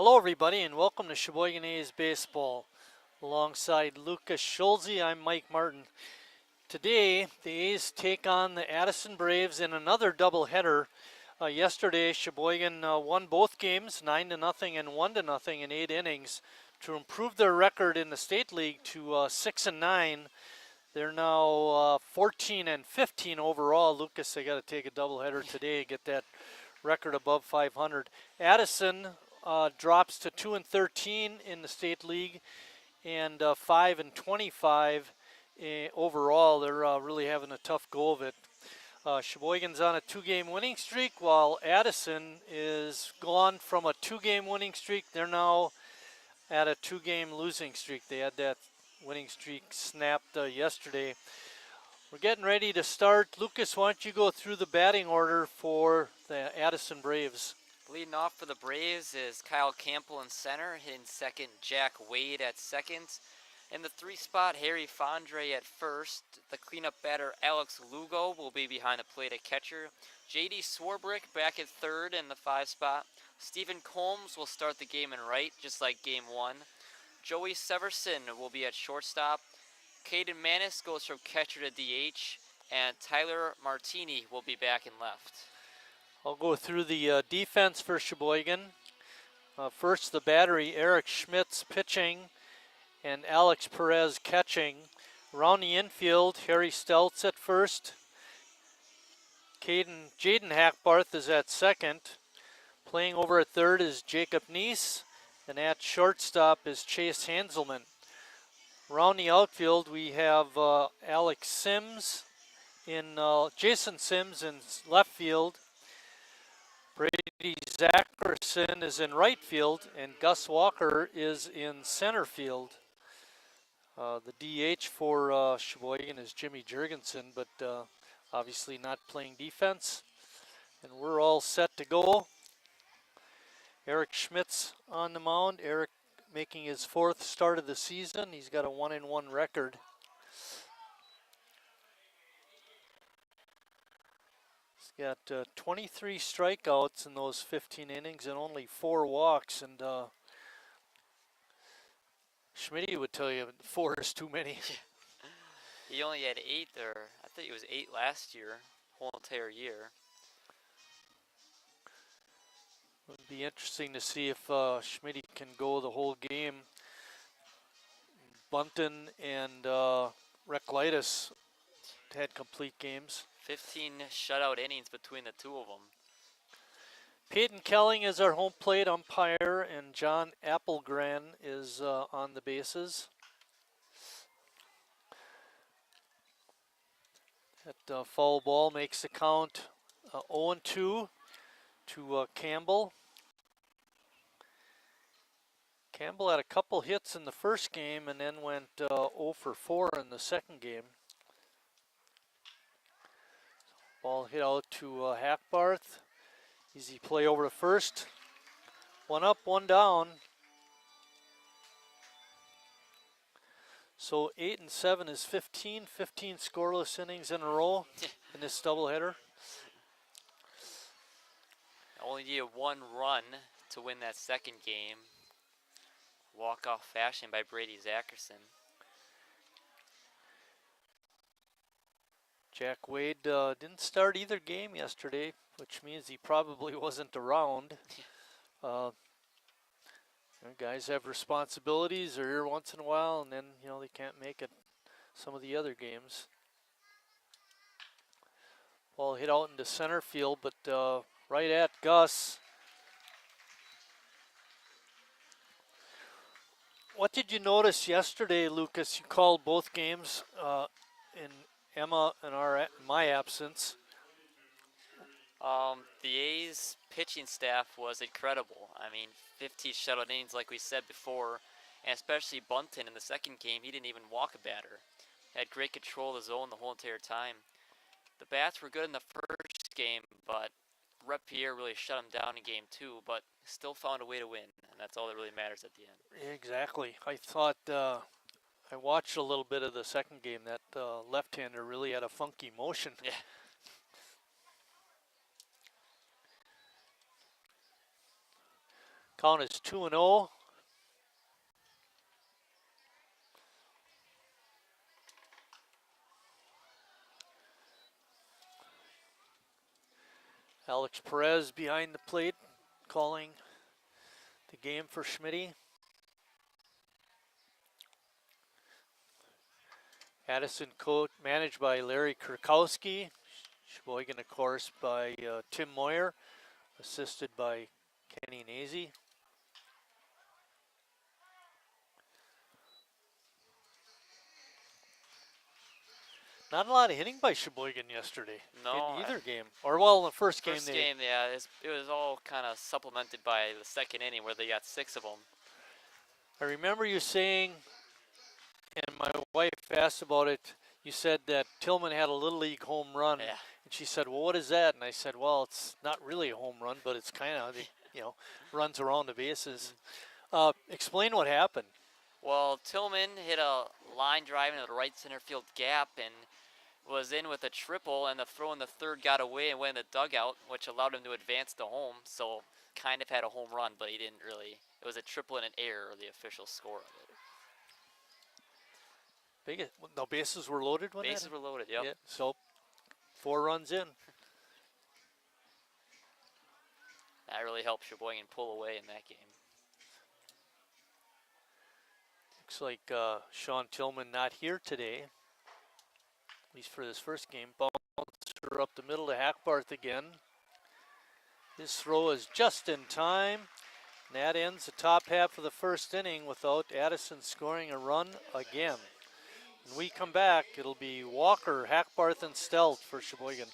Hello everybody and welcome to Sheboygan A's Baseball. Alongside Lucas Schulze, I'm Mike Martin. Today, the A's take on the Addison Braves in another doubleheader. Yesterday, Sheboygan won both games, 9-0 and 1-0 in 8 innings, to improve their record in the State League to 6-9. They're now 14-15 overall. Lucas, they got to take a doubleheader today, get that record above 500. Addison drops to 2-13 in the State League and 5-25 overall. They're really having a tough go of it. Sheboygan's on a 2-game winning streak, while Addison is gone from a 2-game winning streak. They're now at a 2-game losing streak. They had that winning streak snapped yesterday. We're getting ready to start. Lucas, why don't you go through the batting order for the Addison Braves? Leading off for the Braves is Kyle Campbell in center. In second, Jack Wade at second. In the 3 spot, Harry Fondre at first. The cleanup batter, Alex Lugo, will be behind the plate at catcher. J.D. Swarbrick back at third in the 5 spot. Stephen Combs will start the game in right, just like game 1. Joey Severson will be at shortstop. Caden Manis goes from catcher to DH. And Tyler Martini will be back in left. I'll go through the defense for Sheboygan. First, the battery, Eric Schmitz pitching and Alex Perez catching. Around the infield, Harry Steltz at first. Jaden Hackbarth is at second. Playing over at third is Jacob Neese, and at shortstop is Chase Hanselman. Around the outfield, we have Alex Sims Jason Sims in left field. Brady Zackerson is in right field, and Gus Walker is in center field. The DH for Sheboygan is Jimmy Jurgensen, but obviously not playing defense. And we're all set to go. Eric Schmitz on the mound. Eric making his 4th start of the season. He's got a 1-1 record. Got 23 strikeouts in those 15 innings and only 4 walks. And Schmitty would tell you 4 is too many. He only had 8 there. I think it was 8 last year, whole entire year. It would be interesting to see if Schmitty can go the whole game. Bunton and Reklitis had complete games. 15 shutout innings between the 2 of them. Peyton Kelling is our home plate umpire, and John Applegren is on the bases. That foul ball makes the count 0-2 to Campbell. Campbell had a couple hits in the first game and then went 0 for 4 in the second game. Ball hit out to Hackbarth. Easy play over to first. 1 up, 1 down. So 8 and 7 is 15 scoreless innings in a row in this doubleheader. Only needed 1 run to win that second game. Walk-off fashion by Brady Zackerson. Jack Wade didn't start either game yesterday, which means he probably wasn't around. Guys have responsibilities. They're here once in a while, and then they can't make it some of the other games. Ball hit out into center field, but right at Gus. What did you notice yesterday, Lucas? You called both games in Emma and my absence. The A's pitching staff was incredible. I mean, 15 shutout innings like we said before, and especially Bunton in the second game, he didn't even walk a batter. Had great control of the zone the whole entire time. The bats were good in the first game, but Rep Pierre really shut him down in game 2, but still found a way to win, and that's all that really matters at the end. Exactly. I thought I watched a little bit of the second game. That left-hander really had a funky motion. Yeah. Count is 2-0. Alex Perez behind the plate, calling the game for Schmitty. Addison managed by Larry Kurkowski. Sheboygan, of course, by Tim Moyer, assisted by Kenny Nazy. Not a lot of hitting by Sheboygan yesterday No, in either game. Or, well, in the first game. Yeah, it was all kind of supplemented by the second inning where they got 6 of them. I remember you saying, and my wife asked about it, you said that Tillman had a Little League home run. Yeah. And she said, well, what is that? And I said, well, it's not really a home run, but it's kind of, runs around the bases. Explain what happened. Well, Tillman hit a line drive into the right center field gap and was in with a triple, and the throw in the third got away and went in the dugout, which allowed him to advance to home. So kind of had a home run, but he didn't really. It was a triple and an error, the official score of it. No, bases were loaded when Bases were loaded, yep. Yeah, so 4 runs in. That really helped Sheboygan pull away in that game. Looks like Sean Tillman not here today, at least for this first game. Bouncer up the middle to Hackbarth again. His throw is just in time. And that ends the top half of the first inning without Addison scoring a run again. When we come back, it'll be Walker, Hackbarth, and Stelt for Sheboygan.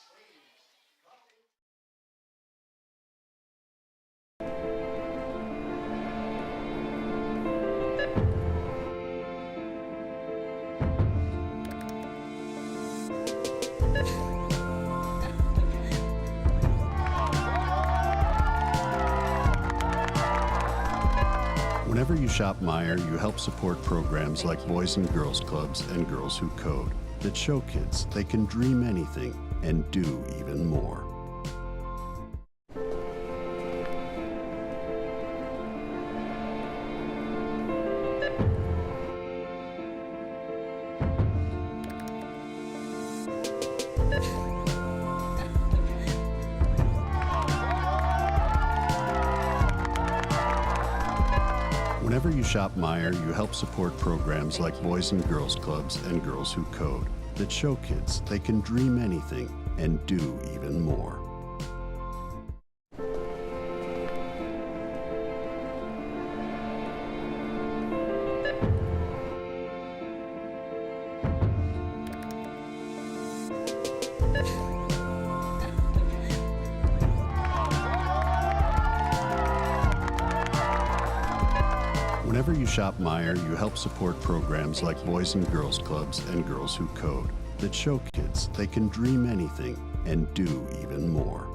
Whenever you shop Meijer, you help support programs like Boys and Girls Clubs and Girls Who Code that show kids they can dream anything and do even more. Whenever you shop Meijer, you help support programs like Boys and Girls Clubs and Girls Who Code that show kids they can dream anything and do even more. Whenever you shop Meijer, you help support programs like Boys and Girls Clubs and Girls Who Code that show kids they can dream anything and do even more.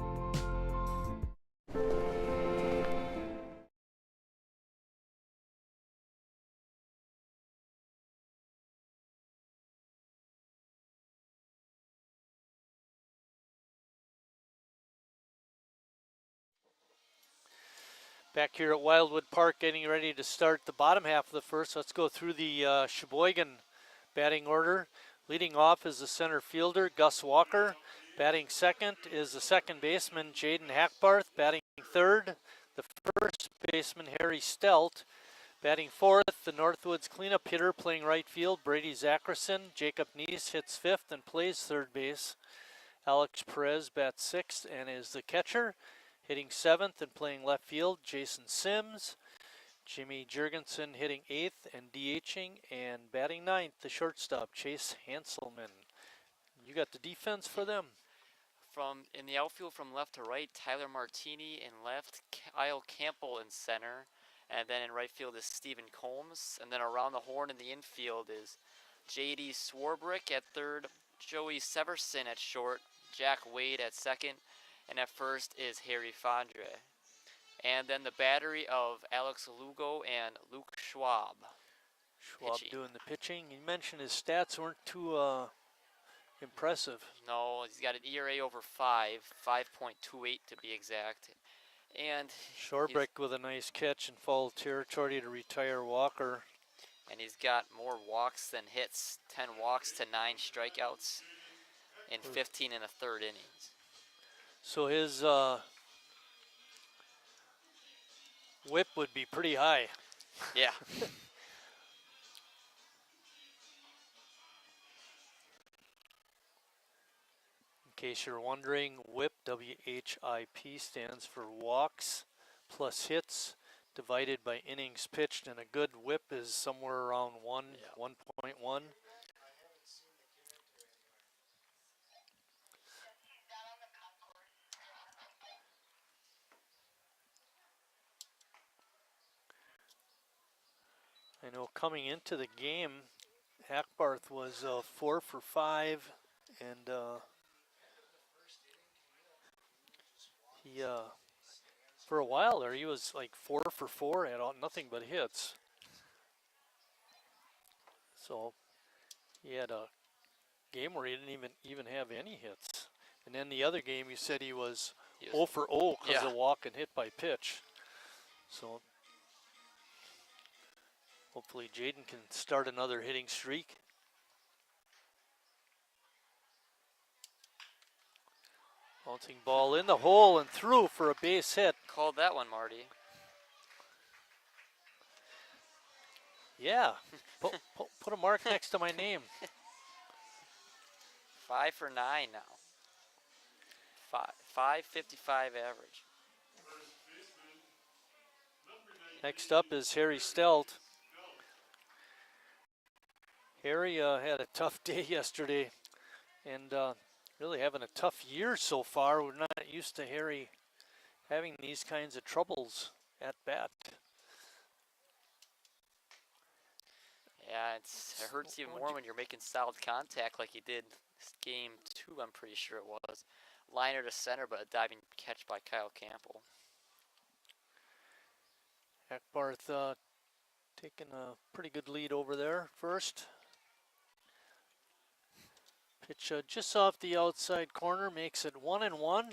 Back here at Wildwood Park, getting ready to start the bottom half of the first. Let's go through the Sheboygan batting order. Leading off is the center fielder, Gus Walker. Batting second is the second baseman, Jaden Hackbarth. Batting third, the first baseman, Harry Stelt. Batting fourth, the Northwoods cleanup hitter playing right field, Brady Zackerson. Jacob Neese hits fifth and plays third base. Alex Perez bats sixth and is the catcher. Hitting seventh and playing left field, Jason Sims. Jimmy Jurgensen hitting eighth and DHing, and batting ninth, the shortstop, Chase Hanselman. You got the defense for them. In the outfield from left to right, Tyler Martini in left, Kyle Campbell in center, and then in right field is Stephen Combs. And then around the horn in the infield is J.D. Swarbrick at third, Joey Severson at short, Jack Wade at second, and at first is Harry Fondre. And then the battery of Alex Lugo and Luke Schwab. Schwab pitching. Doing the pitching. You mentioned his stats weren't too impressive. No, he's got an ERA over 5, 5.28 to be exact. And Shorebrick with a nice catch in foul territory to retire Walker. he's got more walks than hits, 10 walks to 9 strikeouts in 15 and a third innings. So his whip would be pretty high. Yeah. In case you're wondering, WHIP, W-H-I-P, stands for walks plus hits divided by innings pitched, and a good whip is somewhere around 1.1. I know coming into the game, Hackbarth was 4 for 5, and he for a while there he was like 4 for 4, had nothing but hits. So he had a game where he didn't even have any hits, and then the other game you said he was 0 for 0 because of walk and hit by pitch. So hopefully Jaden can start another hitting streak. Bouncing ball in the hole and through for a base hit. Called that one, Marty. Yeah, put a mark next to my name. 5 for 9 now. 555 average. Next up is Harry Stelt. Harry had a tough day yesterday, and really having a tough year so far. We're not used to Harry having these kinds of troubles at bat. Yeah, it hurts even more when you're making solid contact like he did game 2, I'm pretty sure it was. Liner to center, but a diving catch by Kyle Campbell. Hackbarth taking a pretty good lead over there first. Pitch just off the outside corner, makes it 1-1.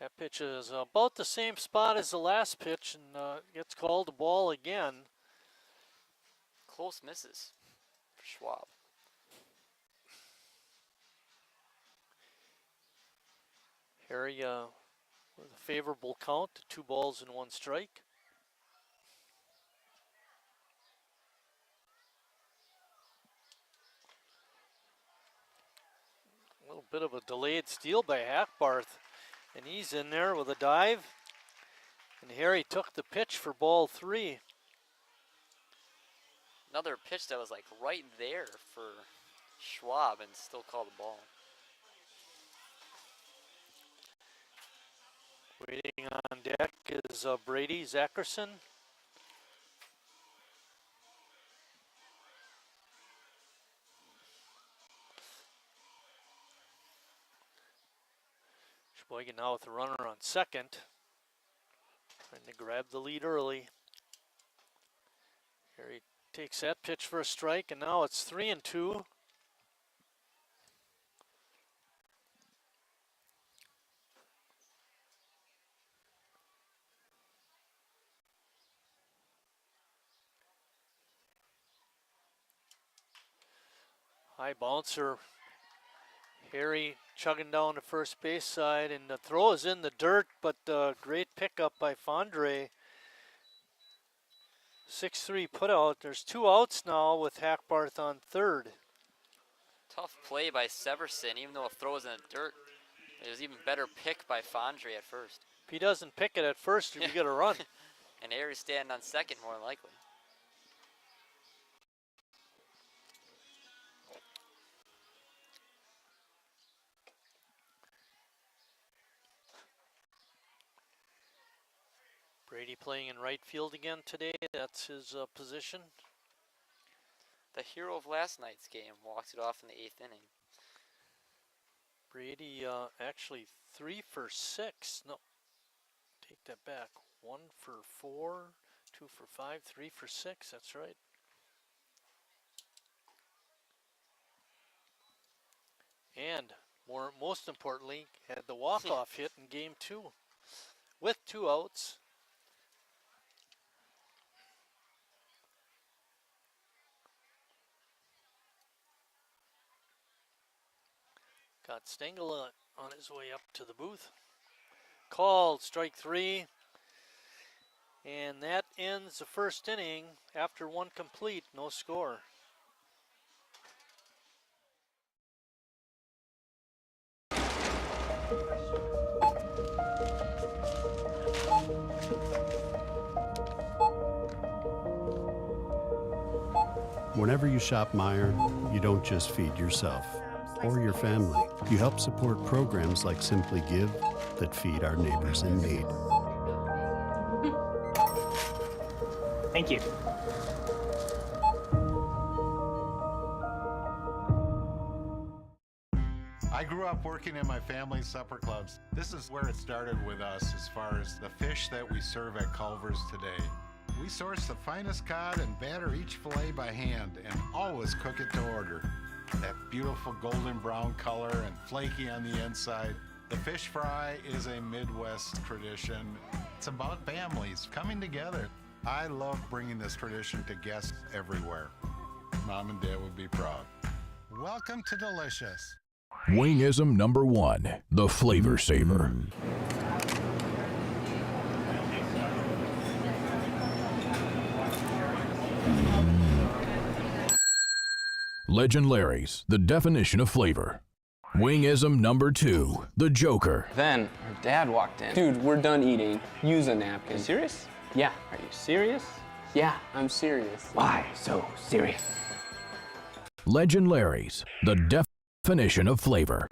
That pitch is about the same spot as the last pitch, and gets called a ball again. Close misses for Schwab. Harry with a favorable count, 2 balls and 1 strike. A little bit of a delayed steal by Hackbarth, and he's in there with a dive. And Harry took the pitch for ball 3. Another pitch that was like right there for Schwab and still called the ball. Waiting on deck is Brady Zackerson. Sheboygan now with a runner on second. Trying to grab the lead early. Harry takes that pitch for a strike, and now it's 3-2. High bouncer. Harry chugging down the first base side, and the throw is in the dirt, but great pickup by Fondre. 6-3 put out. There's 2 outs now with Hackbarth on third. Tough play by Severson, even though a throw was in the dirt. It was even better pick by Fondre at first. If he doesn't pick it at first, you get a run. And Harry's standing on second more than likely. Brady playing in right field again today. That's his position. The hero of last night's game walks it off in the 8th inning. Brady actually 3 for 6. No, take that back. 1 for 4, 2 for 5, 3 for 6. That's right. And most importantly, had the walk-off hit in game 2 with 2 outs. Got Stengel on his way up to the booth. Called strike 3. And that ends the first inning after 1 complete, no score. Whenever you shop Meijer, you don't just feed yourself or your family. You help support programs like Simply Give that feed our neighbors in need. Thank you. I grew up working in my family's supper clubs. This is where it started with us as far as the fish that we serve at Culver's today. We source the finest cod and batter each fillet by hand and always cook it to order. That beautiful golden brown color and flaky on the inside. The fish fry is a Midwest tradition. It's about families coming together. I love bringing this tradition to guests everywhere. Mom and Dad would be proud. Welcome to Delicious. Wingism number 1, the Flavor Saver. Legend Larry's, the definition of flavor. Wingism number 2, the Joker. Then our dad walked in. Dude, we're done eating. Use a napkin. You serious? Yeah. Are you serious? Yeah, I'm serious. Why so serious? Legend Larry's, the definition of flavor.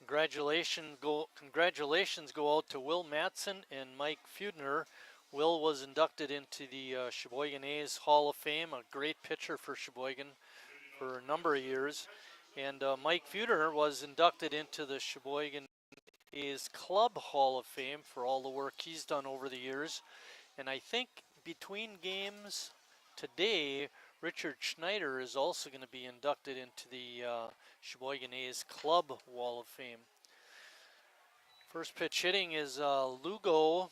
Congratulations go out to Will Matson and Mike Feudner. Will was inducted into the Sheboygan A's Hall of Fame, a great pitcher for Sheboygan for a number of years. And Mike Feudner was inducted into the Sheboygan A's Club Hall of Fame for all the work he's done over the years. And I think between games today, Richard Schneider is also going to be inducted into the Sheboygan A's Club Wall of Fame. First pitch hitting is Lugo,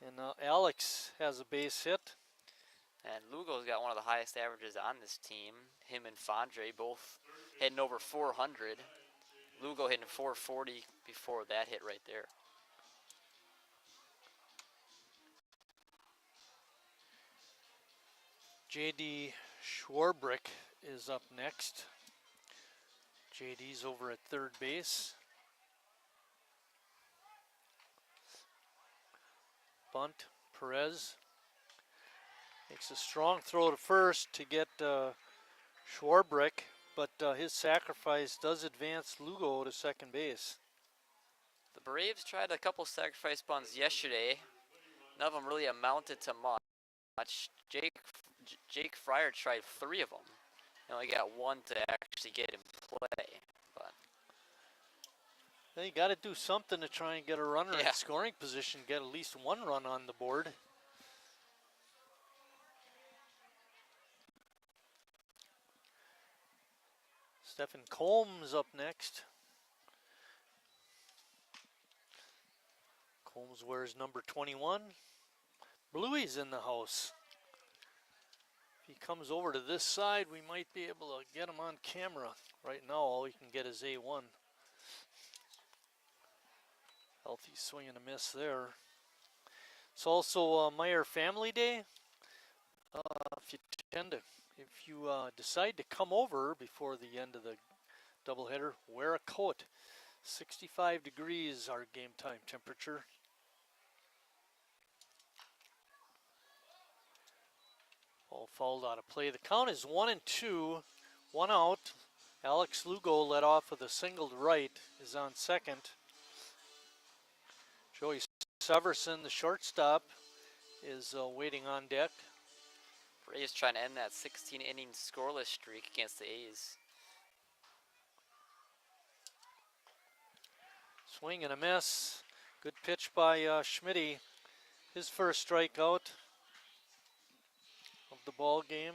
and Alex has a base hit. And Lugo's got one of the highest averages on this team. Him and Fondre both hitting over 400. Lugo hitting 440 before that hit right there. J.D. Schwarbrick is up next. J.D.'s over at third base. Bunt, Perez makes a strong throw to first to get Schwarbrick, but his sacrifice does advance Lugo to second base. The Braves tried a couple sacrifice bunts yesterday. None of them really amounted to much. Jake Fryer tried 3 of them. He only got 1 to actually get in play. But You got to do something to try and get a runner in Yeah. scoring position, get at least 1 run on the board. Stephen Combs up next. Combs wears number 21. Bluey's in the house. If he comes over to this side, we might be able to get him on camera. Right now, all we can get is A1. Healthy swing and a miss there. It's also Meijer Family Day. If you decide to come over before the end of the doubleheader, wear a coat. 65 degrees our game time temperature. All fouled out of play. The count is 1-2, 1 out. Alex Lugo led off with a single to right, is on second. Joey Severson, the shortstop, is waiting on deck. Braves trying to end that 16-inning scoreless streak against the A's. Swing and a miss. Good pitch by Schmitty. His first strikeout of the ball game.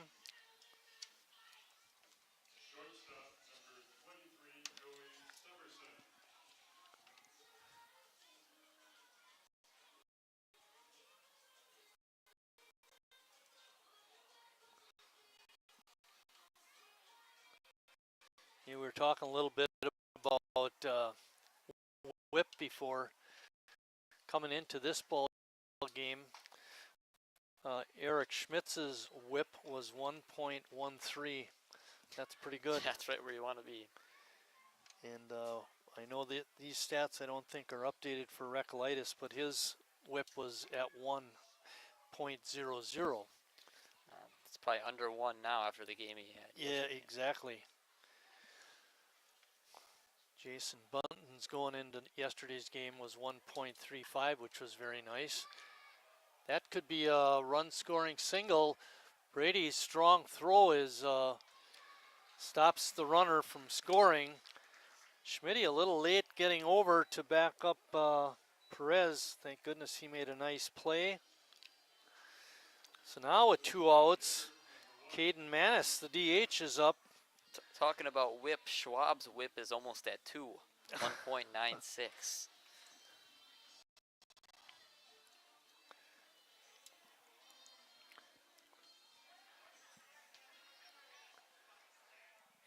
We were talking a little bit about whip before coming into this ball game. Eric Schmitz's whip was 1.13. That's pretty good. That's right where you want to be. And I know that these stats I don't think are updated for Recolytis, but his whip was at 1.00. It's probably under 1 now after the game he had. Yeah, exactly. Jason Bunton's going into yesterday's game was 1.35, which was very nice. That could be a run-scoring single. Brady's strong throw is stops the runner from scoring. Schmitty a little late getting over to back up Perez. Thank goodness he made a nice play. So now with 2 outs, Caden Manis, the DH, is up. Talking about whip, Schwab's whip is almost at 2, 1.96.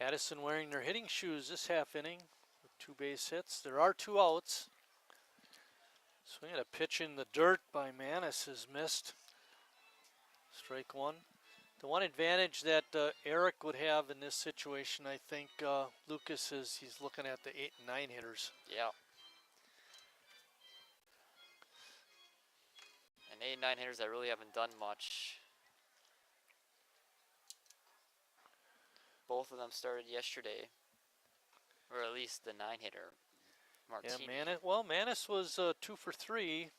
Addison wearing their hitting shoes this half inning with 2 base hits. There are 2 outs. Swinging a pitch in the dirt by Manis is missed. Strike 1. The one advantage that Eric would have in this situation, I think, Lucas, is he's looking at the 8 and 9 hitters. Yeah. And 8 and 9 hitters that really haven't done much. Both of them started yesterday, or at least the 9-hitter, Martini. Yeah, Manis was 2 for 3.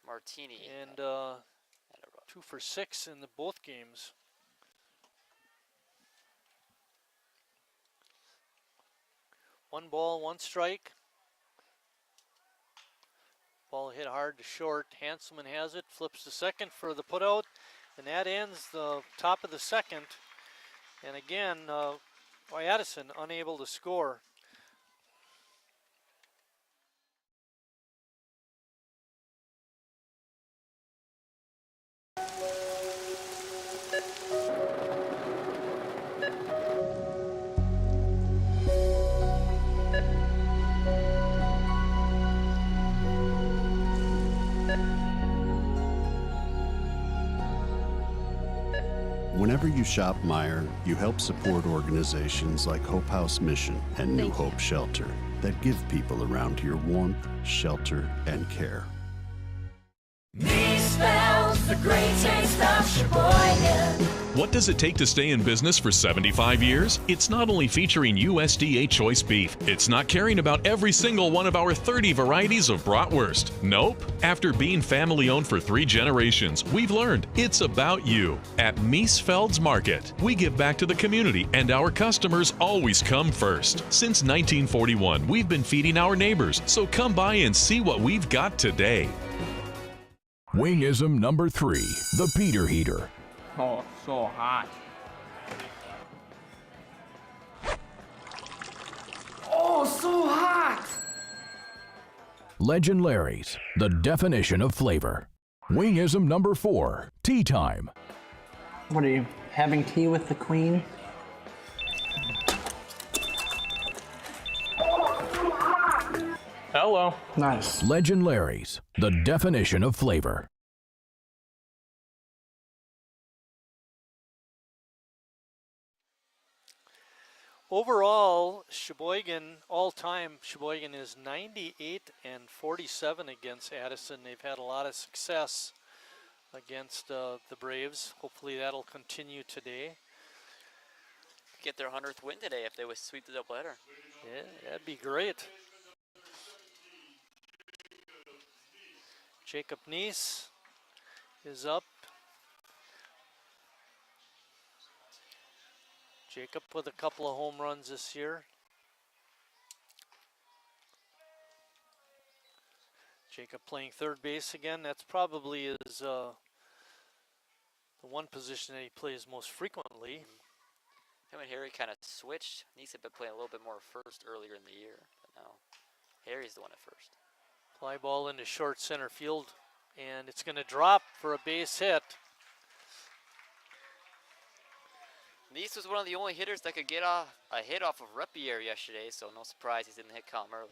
Martini. And 2 for 6 in both games. One ball, 1 strike. Ball hit hard to short. Hanselman has it, flips to second for the putout, and that ends the top of the second. And again, Addison unable to score. Whenever you shop Meijer, you help support organizations like Hope House Mission and New Hope Shelter that give people around here warmth, shelter, and care. Me spells the great taste of Sheboygan. What does it take to stay in business for 75 years? It's not only featuring USDA choice beef. It's not caring about every single one of our 30 varieties of bratwurst. Nope. After being family owned for 3 generations, we've learned it's about you. At Miesfeld's Market, we give back to the community and our customers always come first. Since 1941, we've been feeding our neighbors, so come by and see what we've got today. Wingism number 3, the Peter Heater. Oh, so hot. Oh, so hot! Legend Larry's, the definition of flavor. Wingism number 4, tea time. What are you, having tea with the queen? Hello. Nice. Legend Larry's, the definition of flavor. Overall, Sheboygan, all-time, Sheboygan is 98 and 47 against Addison. They've had a lot of success against the Braves. Hopefully that'll continue today. Get their 100th win today if they would sweep the doubleheader. Yeah, that'd be great. Jacob Neese is up. Jacob with a couple of home runs this year. Jacob playing third base again. That's probably his the one position that he plays most frequently. Him and Harry kind of switched. He's been playing a little bit more first earlier in the year, but now Harry's the one at first. Fly ball into short center field, and it's going to drop for a base hit. Neese was one of the only hitters that could get a hit off of Repier yesterday, so no surprise he's in the hit column early.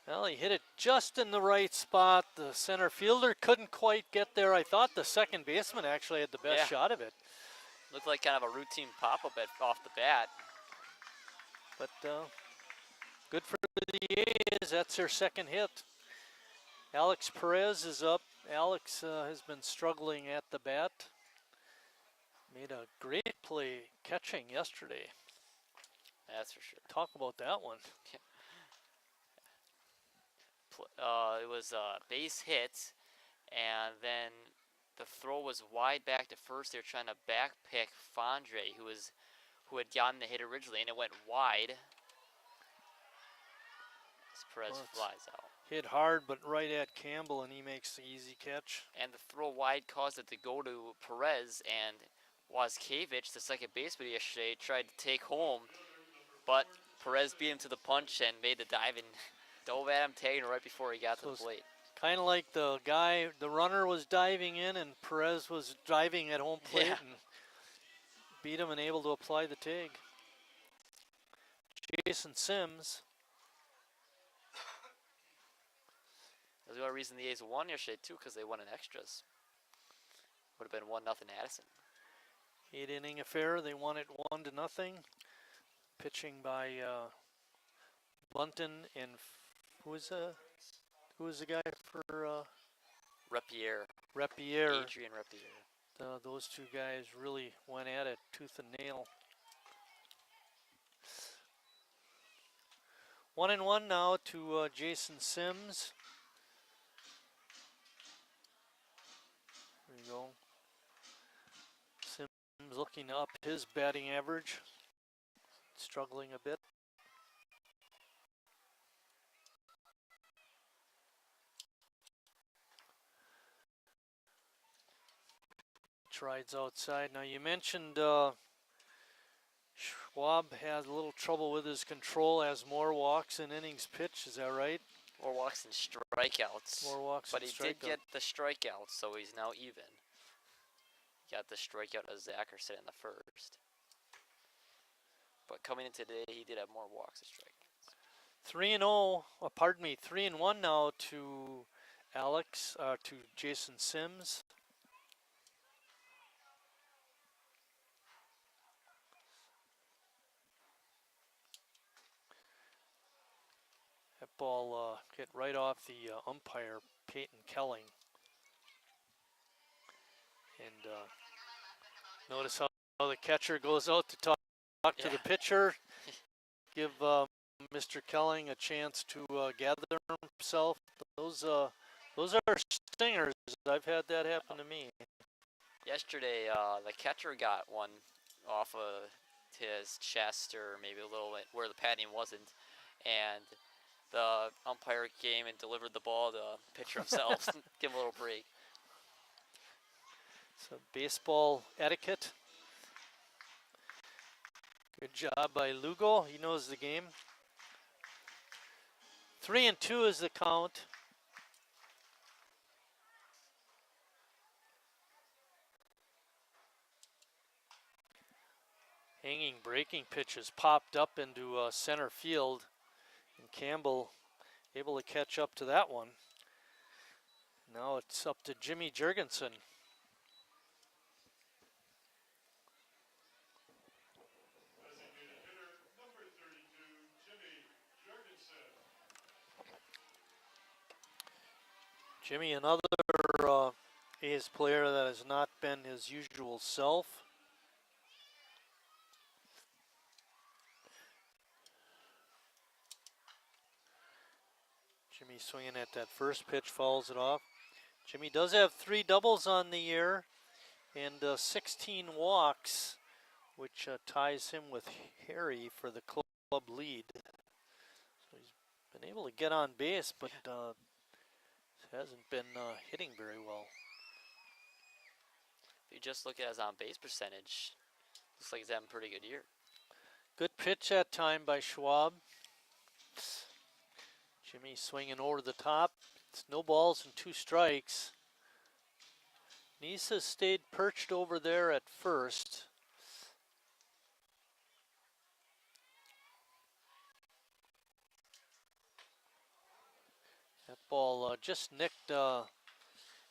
Well, he hit it just in the right spot. The center fielder couldn't quite get there. I thought the second baseman actually had the best shot of it. Looked like kind of a routine pop-up off the bat. But good for the A's. That's their second hit. Alex Perez is up. Alex has been struggling at the bat. Made a great play catching yesterday. That's for sure. Talk about that one. It was a base hit, and then the throw was wide back to first. They were trying to back pick Fondre, who had gotten the hit originally, and it went wide. As Perez flies out. Hit hard, but right at Campbell, and he makes the easy catch. And the throw wide caused it to go to Perez, and Wazkiewicz, the second baseman yesterday, tried to take home, but Perez beat him to the punch and made the dive and dove at him, tagging right before he got to the plate. Kind of like the runner was diving in and Perez was diving at home plate and beat him and able to apply the tag. Jason Sims. That's the only reason the A's won yesterday, too, because they won in extras. Would have been 1-0 Addison. 8-inning affair. They won it 1-0. Pitching by Bunton and who was the guy for Repier. Adrian Repier. Those two guys really went at it tooth and nail. 1-1 now to Jason Sims. There you go. Sims looking to up his batting average. Struggling a bit. Rides outside. Now you mentioned Schwab has a little trouble with his control as more walks and innings pitched. Is that right? More walks and strikeouts. More walks but and he strikeouts. did get the strikeouts, so he's now even. He got the strikeout of Zackerson in the first. But coming in today, he did have more walks and strikeouts. 3-1 now to Jason Sims. That ball hit right off the umpire, Peyton Kelling. And notice how the catcher goes out to talk to the pitcher, give Mr. Kelling a chance to gather himself. Those are stingers. I've had that happen to me. Yesterday, the catcher got one off of his chest, or maybe a little bit where the padding wasn't, and the umpire came and delivered the ball to the pitcher himself. Give him a little break. So baseball etiquette. Good job by Lugo. He knows the game. 3-2 is the count. Hanging breaking pitches popped up into center field, and Campbell able to catch up to that one. Now it's up to Jimmy Jurgensen. Jimmy, another A's player that has not been his usual self. Jimmy swinging at that first pitch, fouls it off. Jimmy does have 3 doubles on the year and 16 walks, which ties him with Harry for the club lead. So he's been able to get on base, but hasn't been hitting very well. If you just look at his on-base percentage, looks like he's having a pretty good year. Good pitch that time by Schwab. Jimmy swinging over the top. It's no balls and 2 strikes. Nisa stayed perched over there at first. That ball just nicked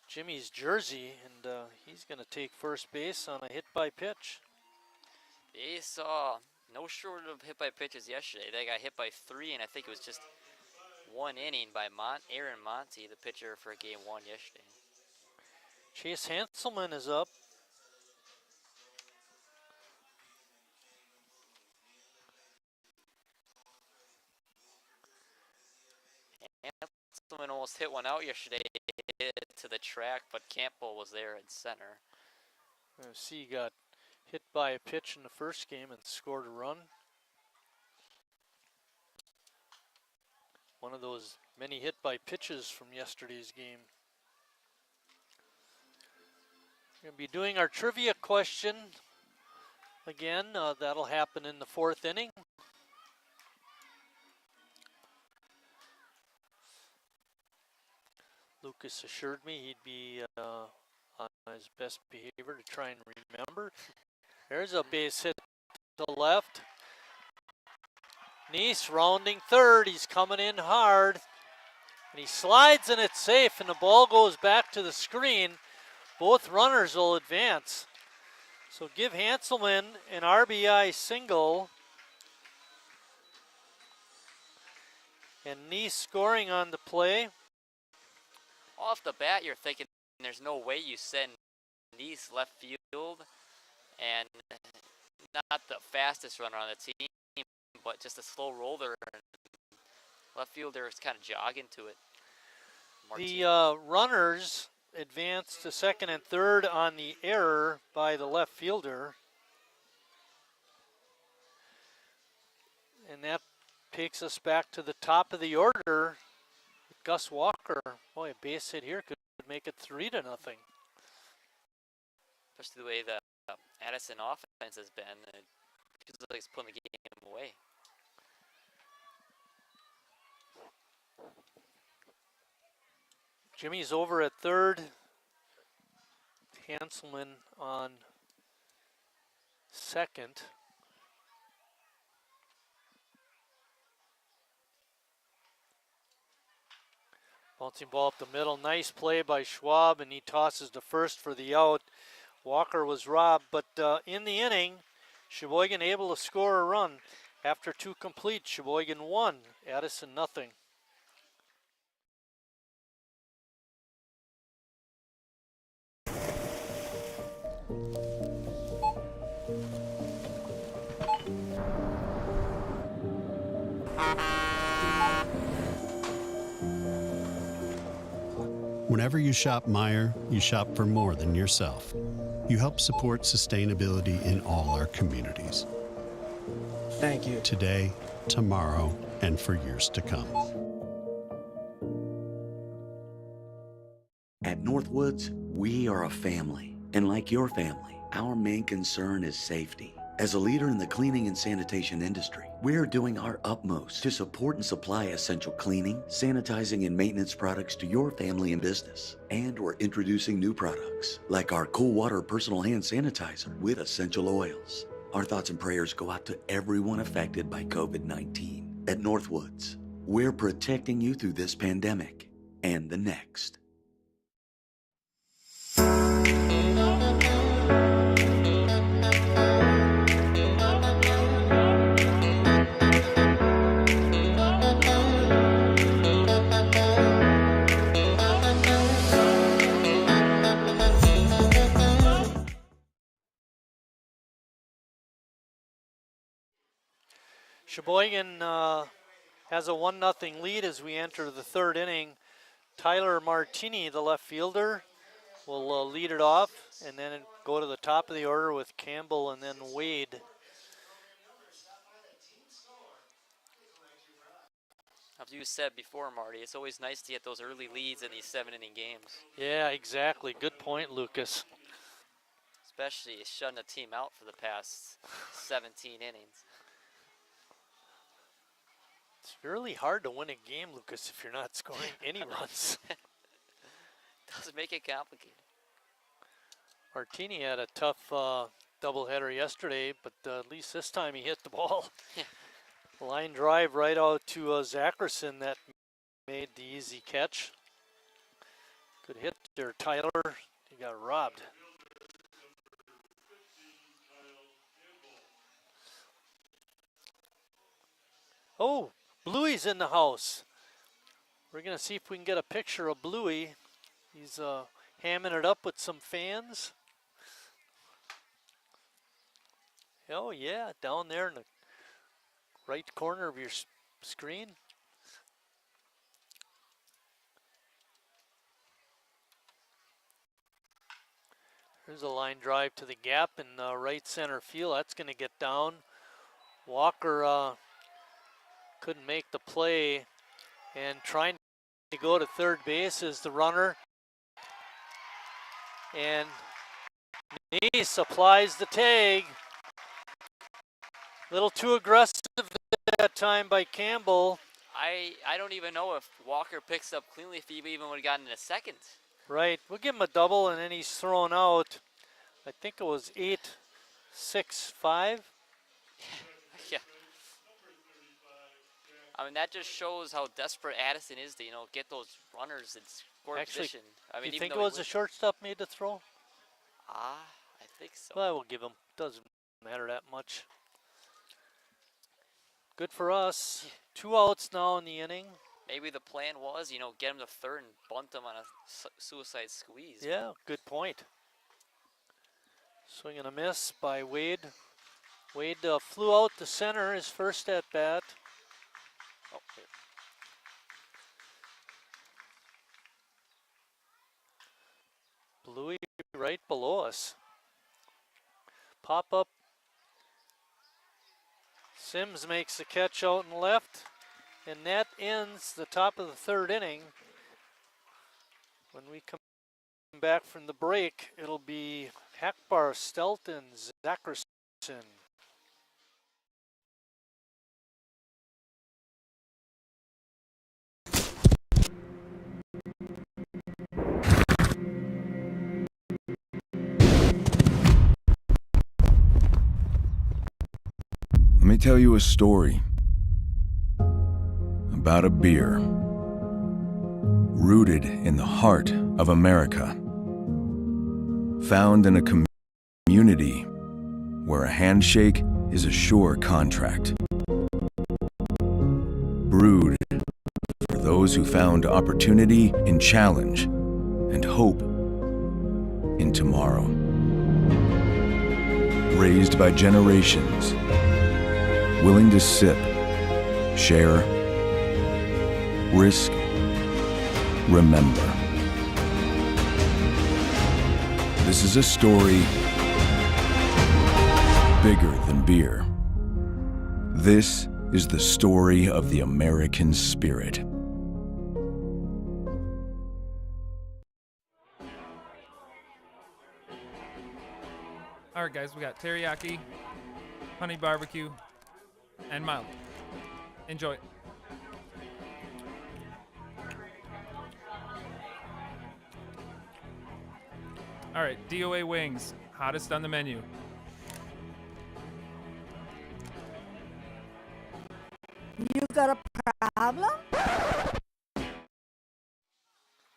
Jimmy's jersey, and he's going to take first base on a hit by pitch. They saw no short of hit by pitches yesterday. They got hit by 3, and I think it was just 1 inning by Aaron Monty, the pitcher for game 1 yesterday. Chase Hanselman is up. Hanselman almost hit one out yesterday to the track, but Campbell was there in center. See, he got hit by a pitch in the first game and scored a run. One of those many hit by pitches from yesterday's game. We're going to be doing our trivia question again. That'll happen in the 4th inning. Lucas assured me he'd be on his best behavior to try and remember. There's a base hit to the left. Neese rounding third. He's coming in hard. And he slides and it's safe, and the ball goes back to the screen. Both runners will advance. So give Hanselman an RBI single. And Neese scoring on the play. Off the bat, you're thinking there's no way you send Neese left field, and not the fastest runner on the team, but just a slow roller. Left fielder is kind of jogging to it. The runners advance to second and third on the error by the left fielder. And that takes us back to the top of the order. Gus Walker, boy, a base hit here could make it 3-0. Especially the way the Addison offense has been. It feels like it's putting the game away. Jimmy's over at third. Hanselman on second. Bouncing ball up the middle. Nice play by Schwab, and he tosses to first for the out. Walker was robbed, but in the inning, Sheboygan able to score a run. After 2 complete, Sheboygan 1, Addison 0. Whenever you shop Meijer, you shop for more than yourself. You help support sustainability in all our communities. Thank you. Today, tomorrow, and for years to come. At Northwoods, we are a family. And like your family, our main concern is safety. As a leader in the cleaning and sanitation industry, we're doing our utmost to support and supply essential cleaning, sanitizing, and maintenance products to your family and business. And we're introducing new products, like our Cool Water Personal Hand Sanitizer with essential oils. Our thoughts and prayers go out to everyone affected by COVID-19. At Northwoods, we're protecting you through this pandemic and the next. Sheboygan has a 1-0 lead as we enter the 3rd inning. Tyler Martini, the left fielder, will lead it off and then go to the top of the order with Campbell and then Wade. As you said before, Marty, it's always nice to get those early leads in these 7-inning games. Yeah, exactly. Good point, Lucas. Especially shutting a team out for the past 17 innings. It's really hard to win a game, Lucas, if you're not scoring any runs. Does make it complicated. Martini had a tough doubleheader yesterday, but at least this time he hit the ball. Yeah. Line drive right out to Zackerson that made the easy catch. Good hit there, Tyler. He got robbed. Oh, Bluey's in the house. We're going to see if we can get a picture of Bluey. He's hamming it up with some fans. Oh, yeah, down there in the right corner of your screen. There's a line drive to the gap in right center field. That's going to get down. Walker couldn't make the play, and trying to go to third base is the runner. And Nice applies the tag. A little too aggressive that time by Campbell. I don't even know if Walker picks up cleanly, if he even would have gotten in a second. Right, we'll give him a double, and then he's thrown out. I think it was 8-6-5. Yeah. I mean, that just shows how desperate Addison is to, get those runners in score position. I mean, do you think it was the shortstop made the throw? I think so. Well, we'll give him. Doesn't matter that much. Good for us. 2 outs now in the inning. Maybe the plan was, get him to third and bunt him on a suicide squeeze. Yeah, good point. Swing and a miss by Wade. Wade flew out to center his first at bat. Oh, here. Bluey right below us. Pop up. Sims makes the catch out and left. And that ends the top of the third inning. When we come back from the break, it'll be Hackbar, Stelton, Zackerson. Let me tell you a story about a beer rooted in the heart of America, found in a community where a handshake is a sure contract, brewed for those who found opportunity in challenge and hope in tomorrow, raised by generations willing to sip, share, risk, remember. This is a story bigger than beer. This is the story of the American spirit. All right, guys, we got teriyaki, honey barbecue, and mild. Enjoy. All right, DOA wings, hottest on the menu. You got a problem?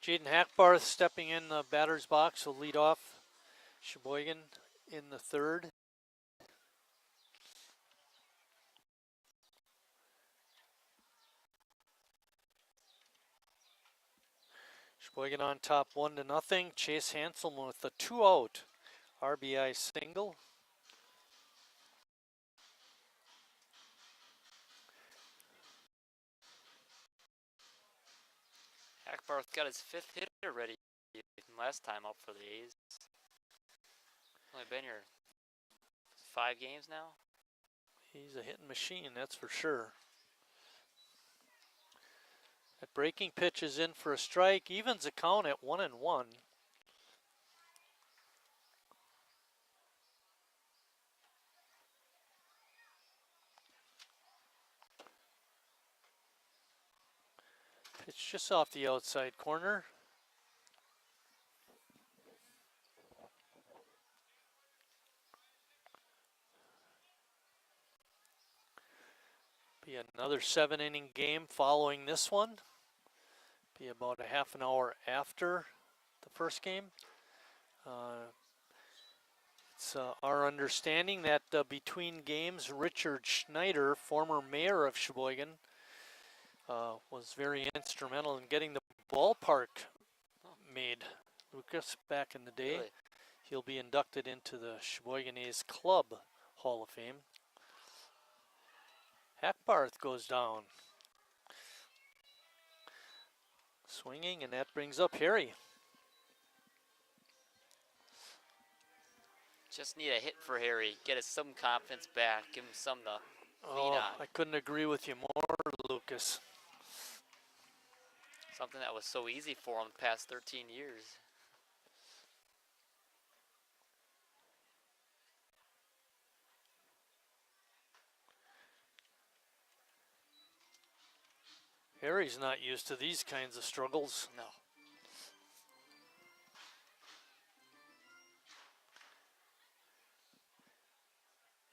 Jaden Hackbarth stepping in the batter's box will lead off Sheboygan in the third. Sheboygan on top 1-0. Chase Hanselman with a 2-out RBI single. Hackbarth got his 5th hit already last time up for the A's. Only been here 5 games now. He's a hitting machine, that's for sure. That breaking pitch is in for a strike, evens the count at 1-1. Pitch just off the outside corner. Be another 7-inning game following this one. Be about a half an hour after the first game. It's our understanding that between games, Richard Schneider, former mayor of Sheboygan, was very instrumental in getting the ballpark made. Lucas, back in the day. Really? He'll be inducted into the Sheboygan A's Club Hall of Fame. Hackbarth goes down. Swinging, and that brings up Harry. Just need a hit for Harry. Get us some confidence back. Give him some to lean on. I couldn't agree with you more, Lucas. Something that was so easy for him the past 13 years. Harry's not used to these kinds of struggles. No.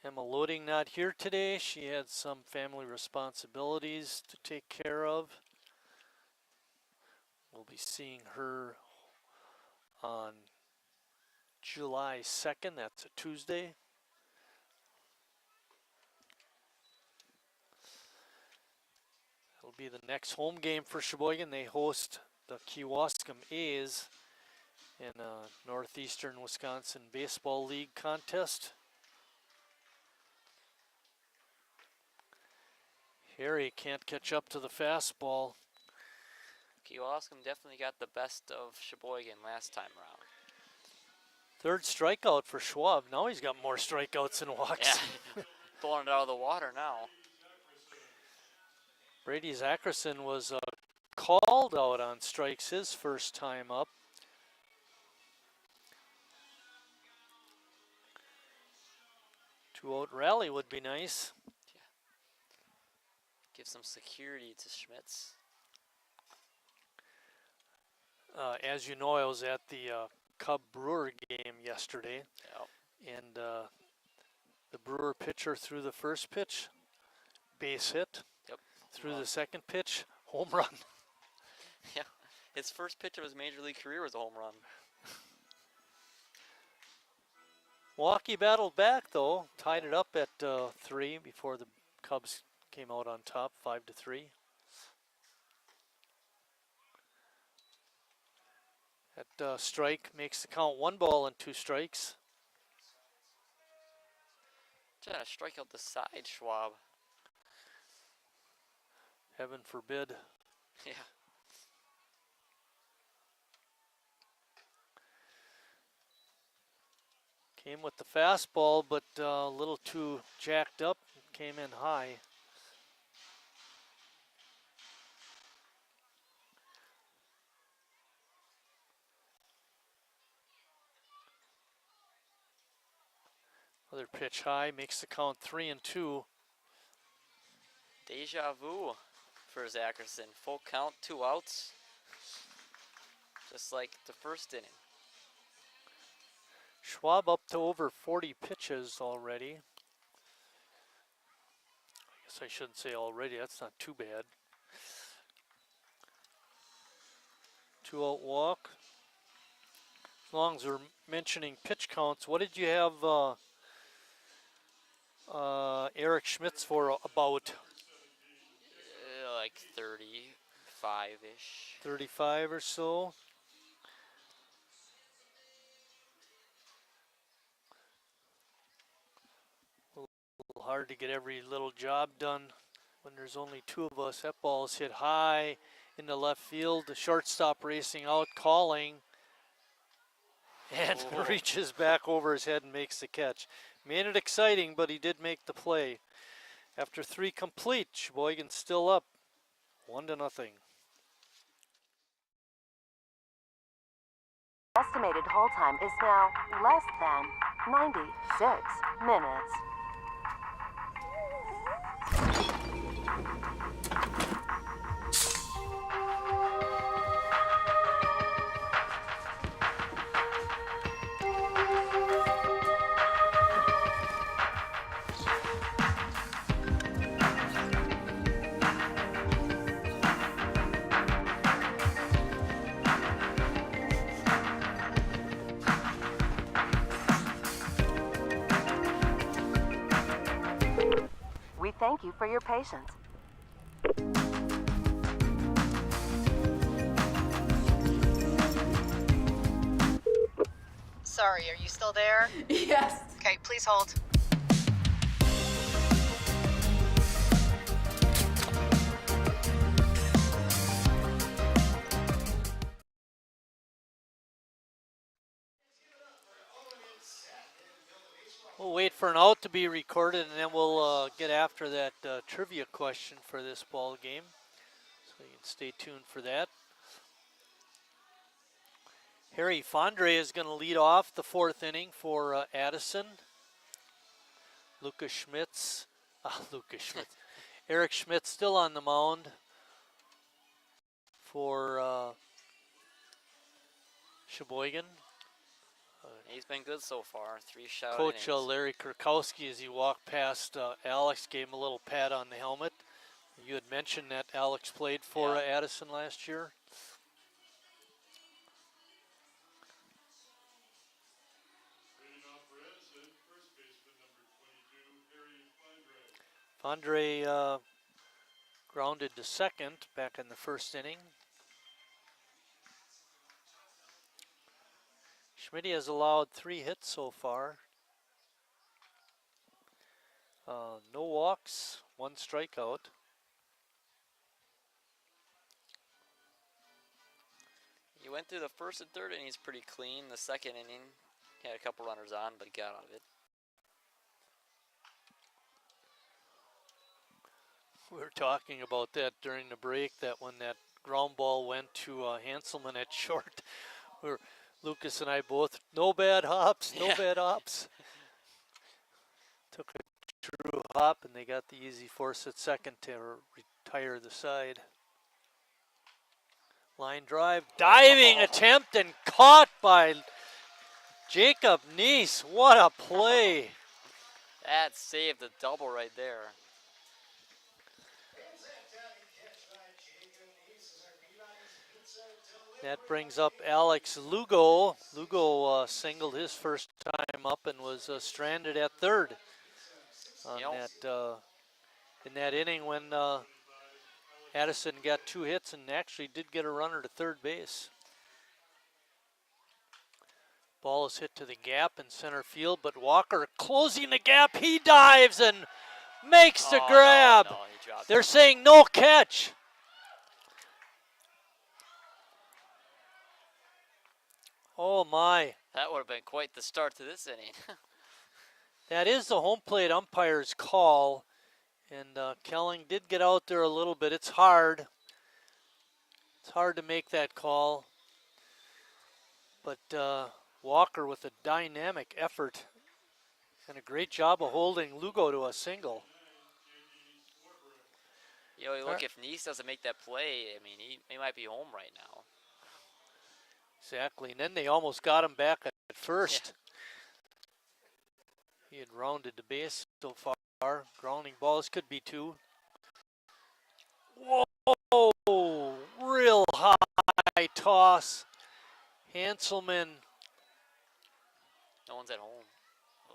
Emma Loading not here today. She had some family responsibilities to take care of. We'll be seeing her on July 2nd. That's a Tuesday. It'll be the next home game for Sheboygan. They host the Kewaskum A's in a Northeastern Wisconsin Baseball League contest. Harry can't catch up to the fastball. Kewaskum definitely got the best of Sheboygan last time around. Third strikeout for Schwab. Now he's got more strikeouts than walks. Yeah, blowing it out of the water now. Brady Zackerson was called out on strikes his first time up. Two-out rally would be nice. Yeah. Give some security to Schmitz. As you know, I was at the Cub Brewer game yesterday. Yep. And the Brewer pitcher threw the first pitch, base hit. Yep. Threw the second pitch, home run. Yeah, his first pitch of his major league career was a home run. Milwaukee battled back though, tied it up at 3 before the Cubs came out on top, 5-3. That strike makes the count 1 ball and 2 strikes. Trying to strike out the side, Schwab. Heaven forbid. Yeah. Came with the fastball, but a little too jacked up. Came in high. Another pitch high, makes the count 3-2. Deja vu for Zackerson. Full count, 2 outs. Just like the first inning. Schwab up to over 40 pitches already. I guess I shouldn't say already, that's not too bad. 2-out walk. As long as we're mentioning pitch counts, what did you have Eric Schmitz for about? Like 35-ish. 35 or so. A little hard to get every little job done when there's only 2 of us. That ball is hit high into left field. The shortstop racing out, calling, and reaches back over his head and makes the catch. Made it exciting, but he did make the play. After 3 complete, Sheboygan still up 1-0. estimated hold time is now less than 96 minutes. We thank you for your patience. Sorry, are you still there? Yes. Okay, please hold. We'll wait for an out to be recorded, and then we'll get after that trivia question for this ball game. So you can stay tuned for that. Harry Fondre is going to lead off the fourth inning for Addison. Eric Schmidt still on the mound for Sheboygan. He's been good so far. 3 shutout Coach innings. Larry Kurkowski, as he walked past Alex, gave him a little pat on the helmet. You had mentioned that Alex played for Addison last year. Fondre grounded to second back in the first inning. Schmidt has allowed 3 hits so far. No walks, 1 strikeout. He went through the first and third innings pretty clean. The second inning, he had a couple runners on, but he got out of it. We were talking about that during the break, that when that ground ball went to Hanselman at short, Lucas and I both, no bad hops, no bad hops. Took a true hop, and they got the easy force at second to retire the side. Line drive, diving attempt, and caught by Jacob Neese. What a play. That saved the double right there. That brings up Alex Lugo. Lugo singled his first time up and was stranded at third on in that inning when Addison got 2 hits and actually did get a runner to third base. Ball is hit to the gap in center field, but Walker closing the gap. He dives and makes the grab. No, he dropped They're it. saying no catch. Oh my. That would have been quite the start to this inning. That is the home plate umpire's call, and Kelling did get out there a little bit. It's hard. It's hard to make that call. But Walker with a dynamic effort and a great job of holding Lugo to a single. You know, look, if Neese doesn't make that play, I mean, he might be home right now. Exactly, and then they almost got him back at first. Yeah. He had rounded the base so far. Grounding balls could be 2. Whoa, real high toss. Hanselman. No one's at home. Oh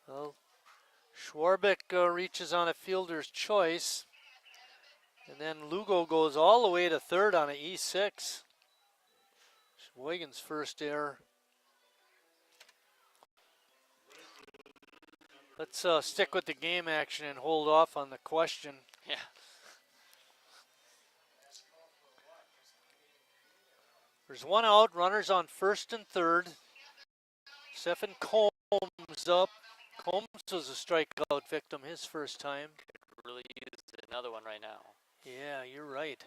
boy. Well, Schwarbeck reaches on a fielder's choice. And then Lugo goes all the way to third on an E6. Sheboygan's first error. Let's stick with the game action and hold off on the question. Yeah. There's 1 out, runners on first and third. Stephen Combs up. Combs was a strikeout victim his first time. Could really use another one right now. Yeah, you're right.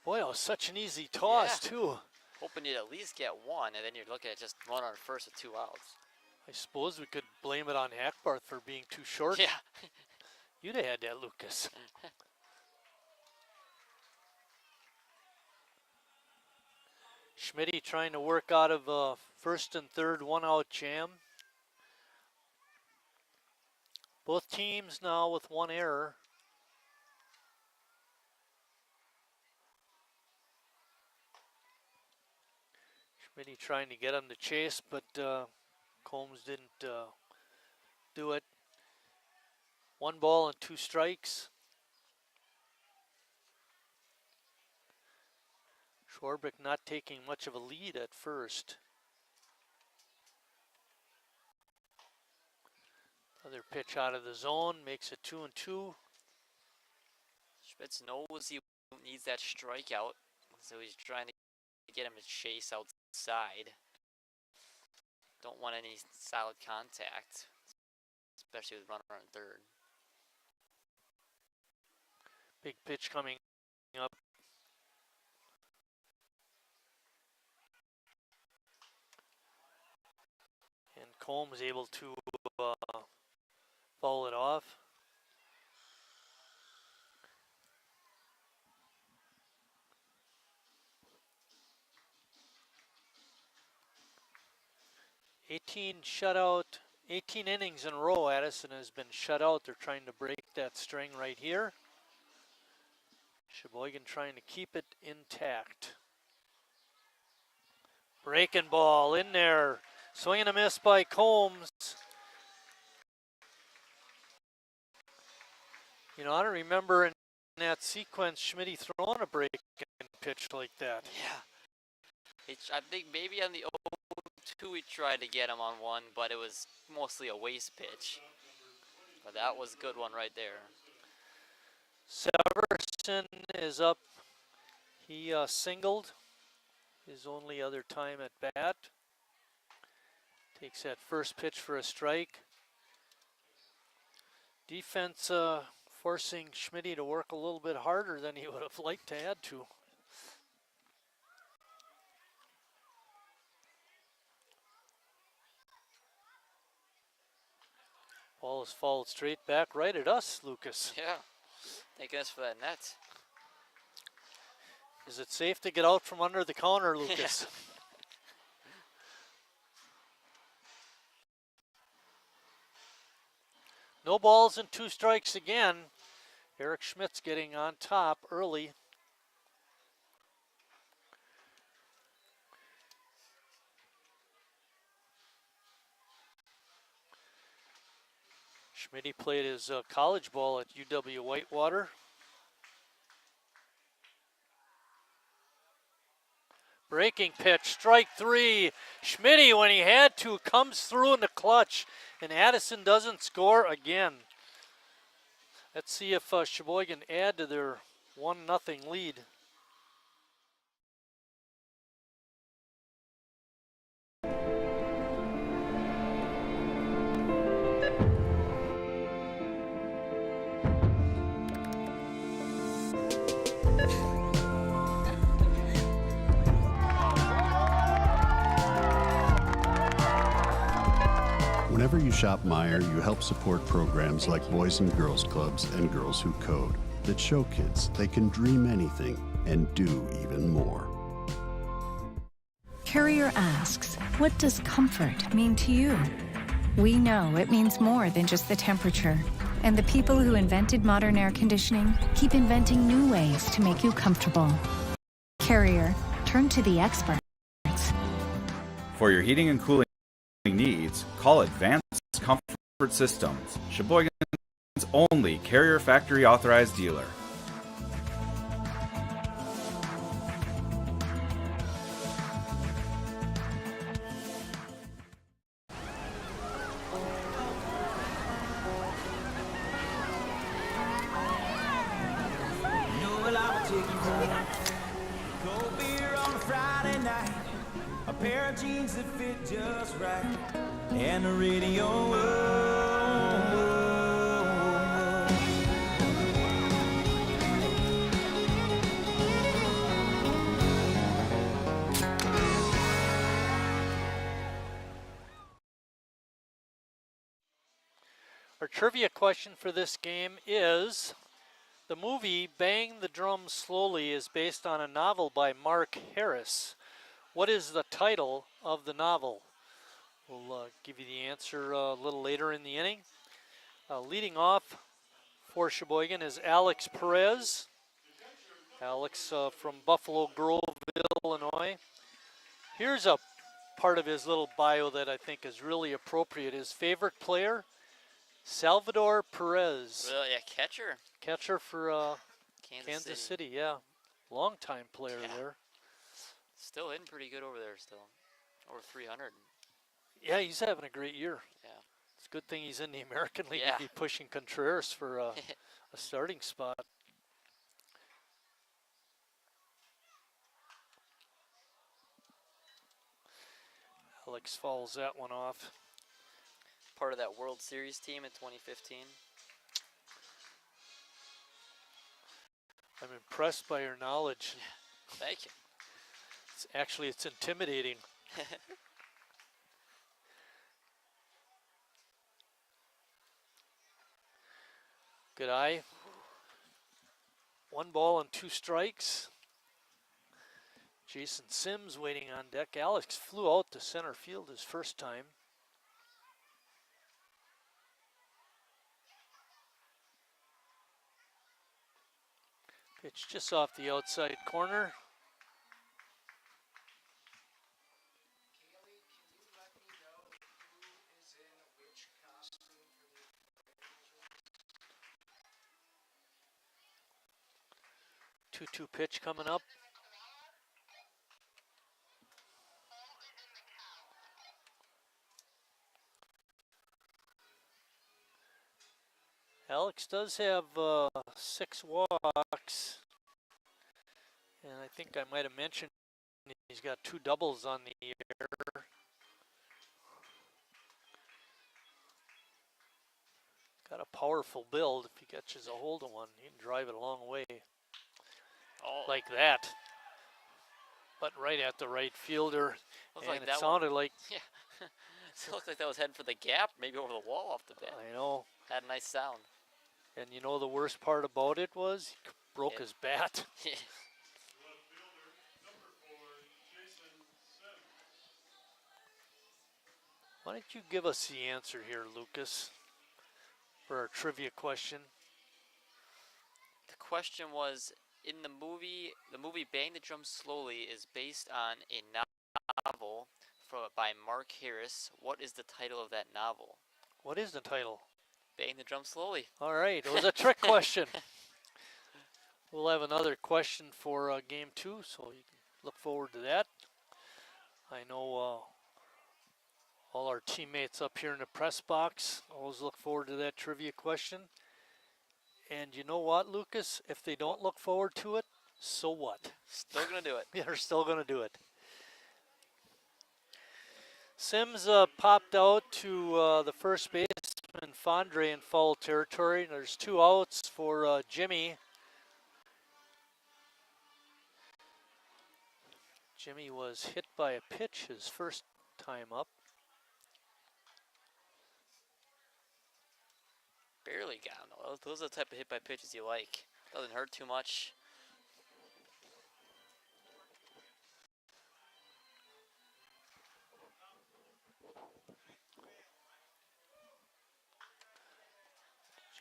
Boy, that was such an easy toss, too. Hoping you'd at least get one, and then you're looking at just runner on first with 2 outs. I suppose we could blame it on Hackbarth for being too short. Yeah. You'd have had that, Lucas. Schmitty trying to work out of a first and third 1-out jam. Both teams now with 1 error. Schmitty trying to get him to chase, but Combs didn't do it. 1 ball and 2 strikes. Schwarbrick not taking much of a lead at first. Another pitch out of the zone makes it 2-2. Schmitz knows he needs that strikeout, so he's trying to get him to chase outside. Don't want any solid contact, especially with runner on third. Big pitch coming up. And Combs able to foul it off. Shutout, 18 innings in a row. Addison has been shut out. They're trying to break that string right here. Sheboygan trying to keep it intact. Breaking ball in there. Swing and a miss by Combs. You know, I don't remember in that sequence Schmitty throwing a breaking pitch like that. Yeah. I think maybe on the 0-2 we tried to get him on one, but it was mostly a waste pitch. But that was a good one right there. Severson is up. He singled his only other time at bat. Takes that first pitch for a strike. Defense forcing Schmitty to work a little bit harder than he would have liked to add to. Ball is fouled straight back right at us, Lucas. Yeah, taking us for that net. Is it safe to get out from under the counter, Lucas? Yeah. No balls and 2 strikes again. Eric Schmitz getting on top early. Schmitty played his college ball at UW Whitewater. Breaking pitch, strike 3. Schmitty, when he had to, comes through in the clutch, and Addison doesn't score again. Let's see if Sheboygan add to their 1-0 lead. Whenever you shop Meijer, you help support programs like Boys and Girls Clubs and Girls Who Code that show kids they can dream anything and do even more. Carrier asks, what does comfort mean to you? We know it means more than just the temperature. And the people who invented modern air conditioning keep inventing new ways to make you comfortable. Carrier, turn to the experts. For your heating and cooling needs, call Advanced Comfort Systems, Sheboygan's only Carrier factory authorized dealer. Pair of jeans that fit just right, and a radio. Our trivia question for this game is, the movie Bang the Drum Slowly is based on a novel by Mark Harris. What is the title of the novel? We'll give you the answer a little later in the inning. Leading off for Sheboygan is Alex Perez. Alex from Buffalo Grove, Illinois. Here's a part of his little bio that I think is really appropriate. His favorite player, Salvador Perez. Really, yeah, catcher. Catcher for Kansas City, yeah. Long-time player there. Still hitting pretty good over there still. Over 300. Yeah, he's having a great year. Yeah. It's a good thing he's in the American League Yeah. to be pushing Contreras for a starting spot. Alex fouls that one off. Part of that World Series team in 2015. I'm impressed by your knowledge. Thank you. It's intimidating. Good eye. 1 ball and 2 strikes. Jason Sims waiting on deck. Alex flew out to center field his first time. Pitch just off the outside corner. Two-two pitch coming up. Alex does have 6 walks, and I think I might have mentioned he's got 2 doubles on the year. Got a powerful build. If he catches a hold of one, he can drive it a long way. Oh. Like that. But right at the right fielder. Looks And like it that sounded like... Yeah. It looked like that was heading for the gap, maybe over the wall off the bat. I know. Had a nice sound. And you know the worst part about it was he broke his bat. Why don't you give us the answer here, Lucas, for our trivia question? The question was, in the movie Bang the Drum Slowly is based on a novel by Mark Harris. What is the title of that novel? What is the title? Bang the Drum Slowly. All right, it was a trick question. We'll have another question for game 2, so you can look forward to that. I know all our teammates up here in the press box always look forward to that trivia question. And you know what, Lucas? If they don't look forward to it, so what? Still going to do it. Yeah, they're still going to do it. Sims popped out to the first baseman, Fondre, in foul territory. There's 2 outs for Jimmy. Jimmy was hit by a pitch his first time up. Barely got him, though. Those are the type of hit by pitches you like. Doesn't hurt too much.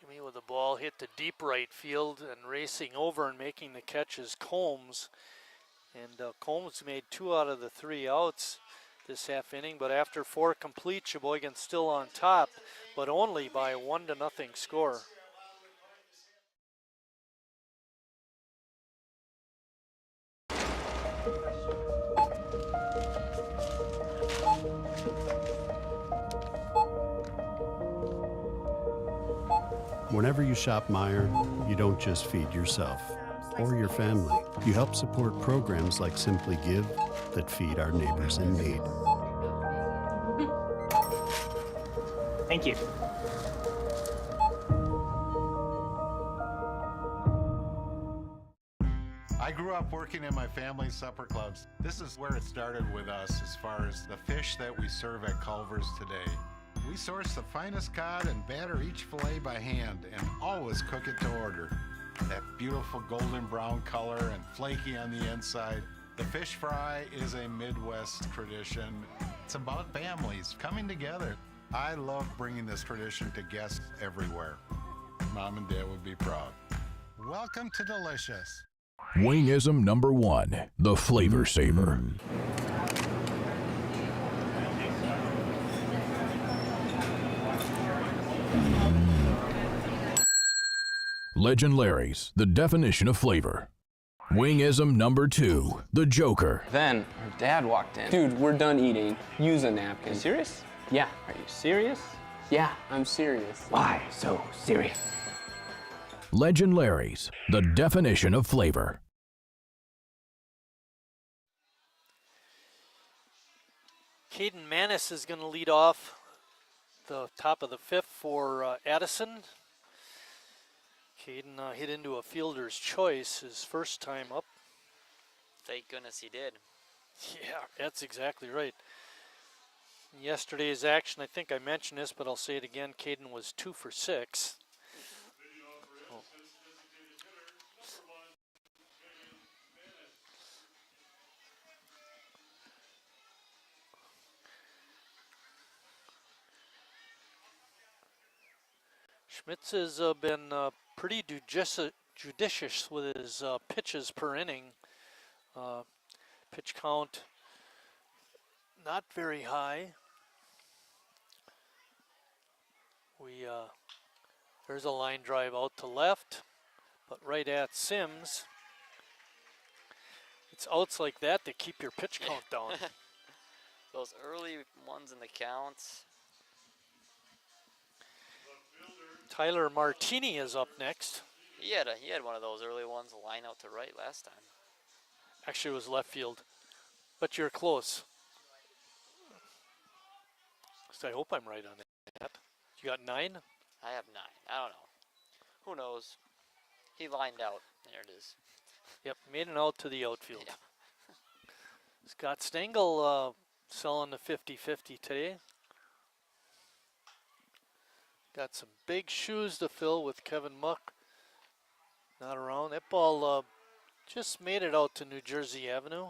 Jimmy with the ball hit the deep right field, and racing over and making the catch is Combs. And Combs made 2 out of the 3 outs this half inning, but after 4 complete, Sheboygan's still on top, but only by 1-0 score. Whenever you shop Meijer, you don't just feed yourself or your family. You help support programs like Simply Give that feed our neighbors in need. Thank you. I grew up working in my family's supper clubs. This is where it started with us as far as the fish that we serve at Culver's today. We source the finest cod and batter each fillet by hand and always cook it to order. That beautiful golden brown color and flaky on the inside. The fish fry is a Midwest tradition. It's about families coming together. I love bringing this tradition to guests everywhere. Mom and Dad would be proud. Welcome to Delicious. Wingism number 1, the Flavor Saver. Legend Larry's, the definition of flavor. Wingism number 2, the Joker. Then our dad walked in. Dude, we're done eating. Use a napkin. You serious? Yeah. Are you serious? Yeah, I'm serious. Why so serious? Legend Larry's, the definition of flavor. Caden Manis is going to lead off the top of the 5th for Addison. Caden hit into a fielder's choice his first time up. Thank goodness he did. Yeah, that's exactly right. In yesterday's action, I think I mentioned this, but I'll say it again, Caden was 2 for 6. Oh. Schmitz has been pretty judicious with his pitches per inning. Pitch count not very high. There's a line drive out to left, but right at Sims. It's outs like that that keep your pitch count down. Those early ones in the counts. Tyler Martini is up next. He had one of those early ones, a line out to right last time. Actually, it was left field, but you're close. So I hope I'm right on that. You got 9? I have 9. I don't know. Who knows? He lined out. There it is. Yep, made an out to the outfield. Yeah. Scott Stengel selling the 50-50 today. Got some big shoes to fill with Kevin Muck not around. That ball just made it out to New Jersey Avenue.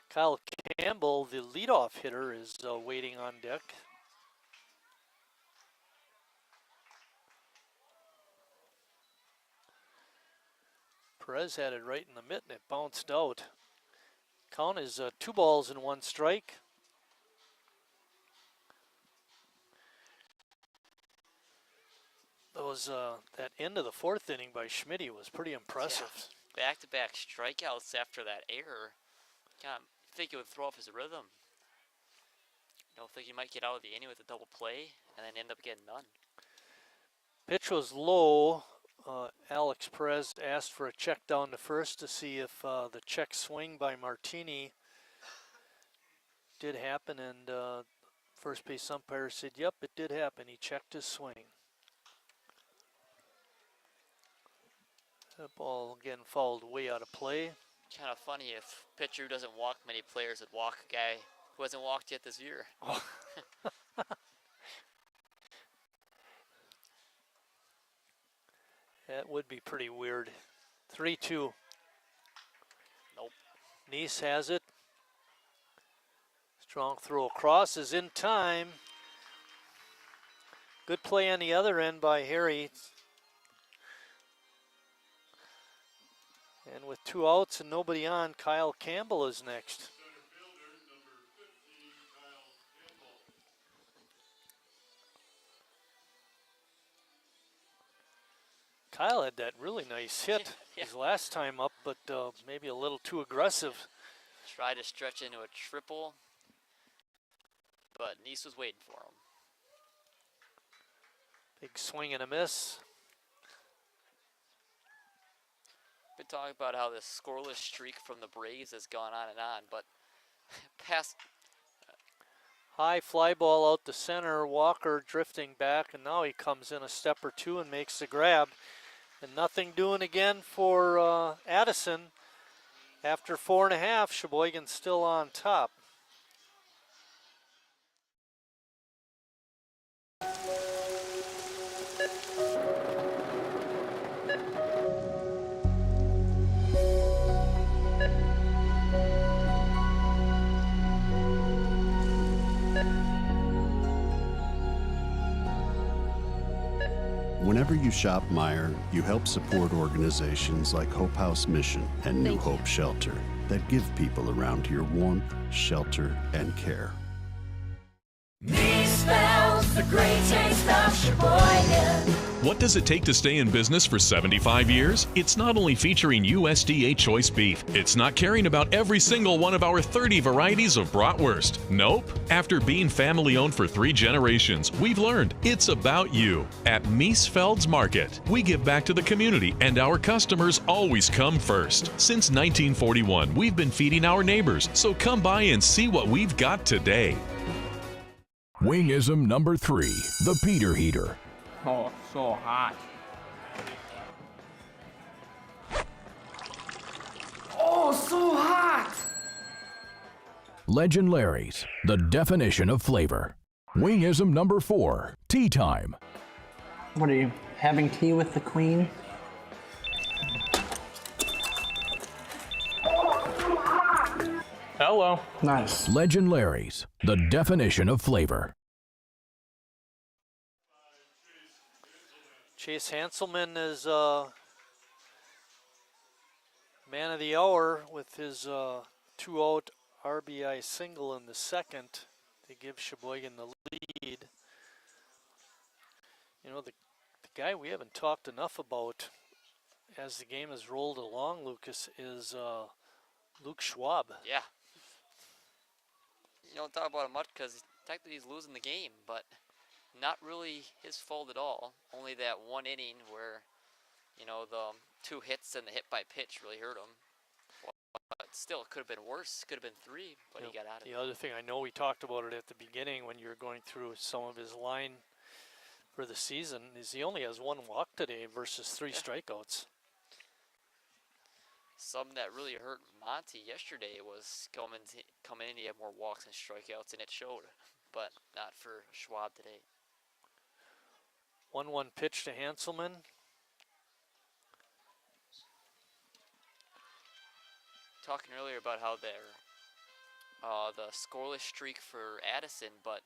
Kyle Campbell, the leadoff hitter, is waiting on deck. Perez had it right in the mitt and it bounced out. Count is 2 balls and 1 strike. That end of the 4th inning by Schmitty was pretty impressive. Yeah. Back-to-back strikeouts after that error. God, I think it would throw off his rhythm. Don't think he might get out of the inning with a double play and then end up getting none. Pitch was low. Alex Perez asked for a check down to first to see if the check swing by Martini did happen, and first base umpire said, yep, it did happen. He checked his swing. That ball again fouled way out of play. Kind of funny if pitcher who doesn't walk many players would walk a guy who hasn't walked yet this year. Oh. That would be pretty weird. 3-2. Nope. Nice has it. Strong throw across is in time. Good play on the other end by Harry. And with 2 outs and nobody on, Kyle Campbell is next. Kyle had that really nice hit his last time up, but maybe a little too aggressive. Tried to stretch into a triple, but Nice was waiting for him. Big swing and a miss. Been talking about how this scoreless streak from the Braves has gone on and on, but past high fly ball out the center, Walker drifting back, and now he comes in a step or two and makes the grab. And nothing doing again for Addison. After 4.5, Sheboygan still on top. Whenever you shop Meijer, you help support organizations like Hope House Mission and New Hope Shelter that give people around here warmth, shelter, and care. Me spells the great taste of Sheboygan. What does it take to stay in business for 75 years? It's not only featuring USDA choice beef. It's not caring about every single one of our 30 varieties of bratwurst. Nope. After being family owned for 3 generations, we've learned it's about you. At Miesfeld's Market, we give back to the community and our customers always come first. Since 1941, we've been feeding our neighbors, so come by and see what we've got today. Wingism number 3, the Peter Heater. Oh, so hot. Oh, so hot! Legend Larry's, the definition of flavor. Wingism number 4, tea time. What are you, having tea with the queen? Hello. Nice. Legend Larry's, the definition of flavor. Chase Hanselman is man of the hour with his 2-out RBI single in the second to give Sheboygan the lead. You know, the guy we haven't talked enough about as the game has rolled along, Lucas, is Luke Schwab. Yeah. You don't talk about him much because technically he's losing the game, but not really his fault at all. Only that one inning where, you know, the 2 hits and the hit by pitch really hurt him. But still, it could have been worse. Could have been 3, but he got out of it. The other thing, I know we talked about it at the beginning when you were going through some of his line for the season, is he only has 1 walk today versus 3 strikeouts. Something that really hurt Monty yesterday was coming in, he had more walks and strikeouts, and it showed. But not for Schwab today. 1-1 pitch to Hanselman. Talking earlier about how they're the scoreless streak for Addison, but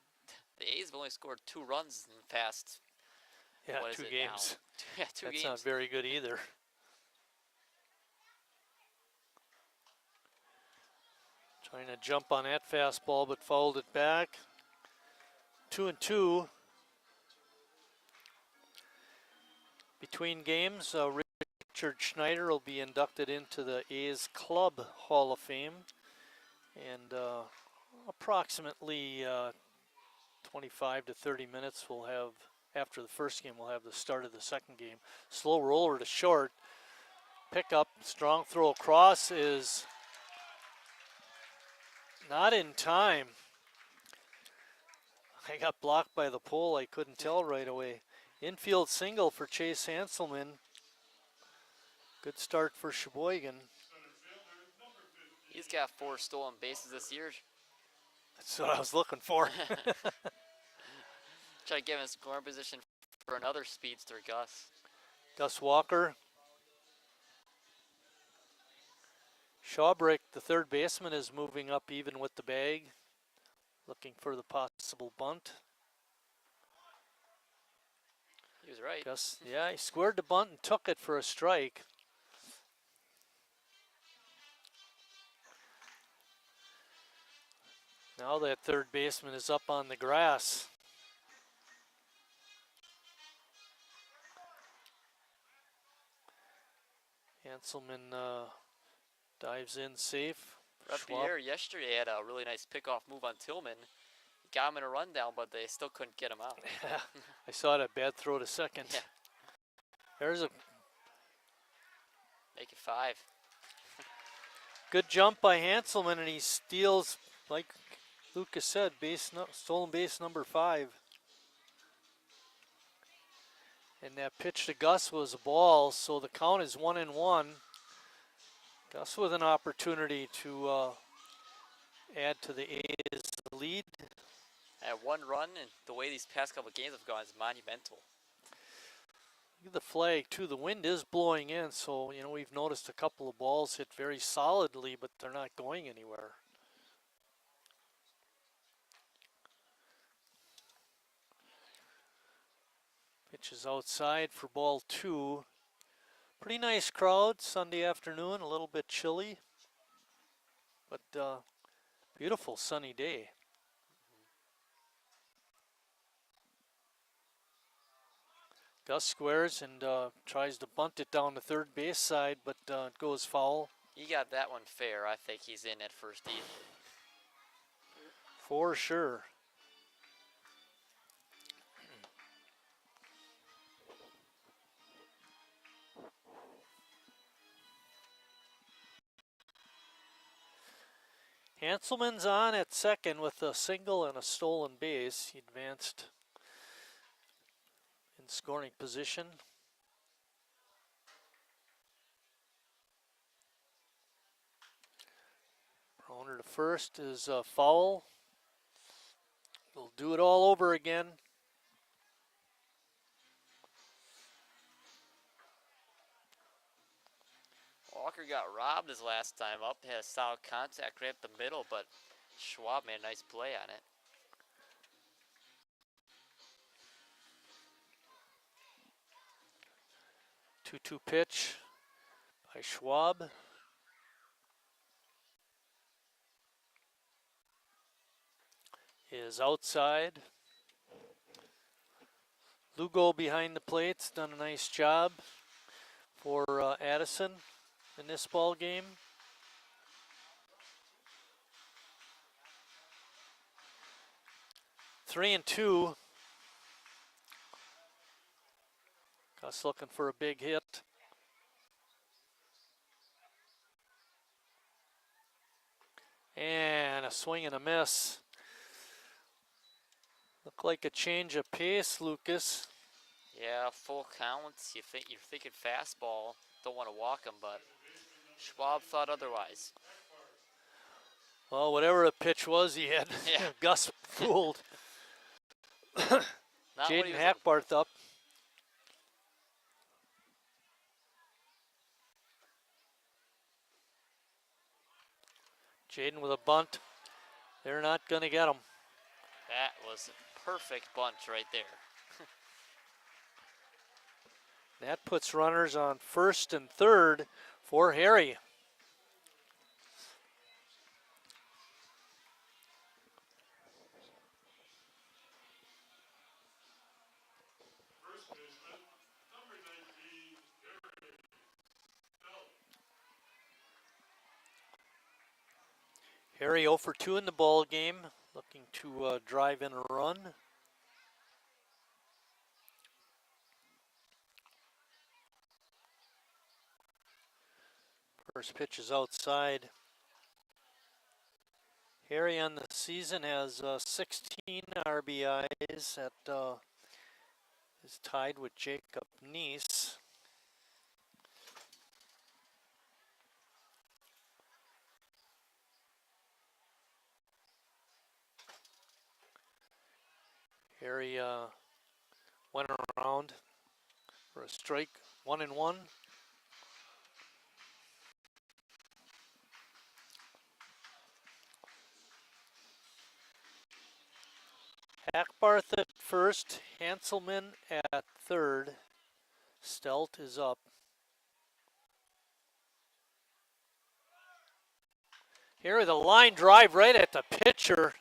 the A's have only scored 2 runs in the past. Yeah, what is 2 it games. Now? Yeah, 2 That's games. not very good either. Trying to jump on that fastball, but fouled it back. 2-2. Between games, Richard Schneider will be inducted into the A's Club Hall of Fame. And approximately 25 to 30 minutes we'll have, after the first game, we'll have the start of the second game. Slow roller to short. Pick up, strong throw across is not in time. I got blocked by the pole. I couldn't tell right away. Infield single for Chase Hanselman. Good start for Sheboygan. He's got 4 stolen bases this year. That's what I was looking for. Try to get him in scoring position for another speedster, Gus. Gus Walker. Shawbrick, the third baseman, is moving up even with the bag, looking for the possible bunt. He was right. Gus, yeah, he squared the bunt and took it for a strike. Now that third baseman is up on the grass. Hanselman dives in safe. Pierre yesterday had a really nice pickoff move on Tillman. Got him in a rundown, but they still couldn't get him out. I saw that bad throw to second. Yeah. There's a make it 5. good jump by Hanselman, and he steals, like Lucas said, stolen base number 5. And that pitch to Gus was a ball, so the count is 1-1. Gus with an opportunity to add to the A's lead. At 1 run, and the way these past couple of games have gone is monumental. Look at the flag too. The wind is blowing in, so you know we've noticed a couple of balls hit very solidly, but they're not going anywhere. Pitch is outside for ball 2. Pretty nice crowd Sunday afternoon, a little bit chilly, but beautiful sunny day. Gus squares and tries to bunt it down the third base side, but it goes foul. He got that one fair. I think he's in at first easily. For sure. Hanselman's on at second with a single and a stolen base. He advanced in scoring position. Runner to first is a foul. We'll do it all over again. Walker got robbed his last time up. Had a solid contact right up the middle, but Schwab made a nice play on it. Two-two pitch by Schwab. Is outside. Lugo behind the plate's done a nice job for Addison in this ball game. Three and two. Gus looking for a big hit. And a swing and a miss. Look like a change of pace, Lucas. Yeah, full counts. You're thinking fastball. Don't want to walk him, but Schwab thought otherwise. Well, whatever the pitch was, he had Gus fooled. Jaden Hackbarth up. Jaden with a bunt. They're not going to get him. That was a perfect bunt right there. That puts runners on first and third for Harry. Harry 0 for 2 in the ball game, looking to drive in a run. First pitch is outside. Harry on the season has 16 RBIs. That is tied with Jacob Neese. Harry went around for a strike, 1-1. Hackbarth at first, Hanselman at third. Stelt is up. Here with a line drive right at the pitcher.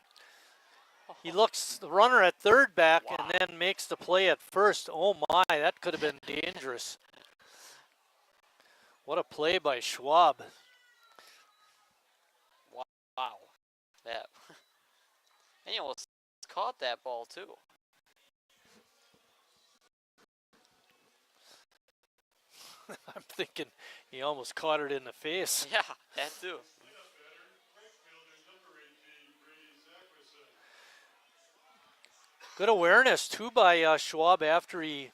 He looks the runner at third back and then makes the play at first. Oh my, that could have been dangerous. What a play by Schwab. Wow. That. And he almost caught that ball too. I'm thinking he almost caught it in the face. Yeah, that too. Good awareness too by Schwab after he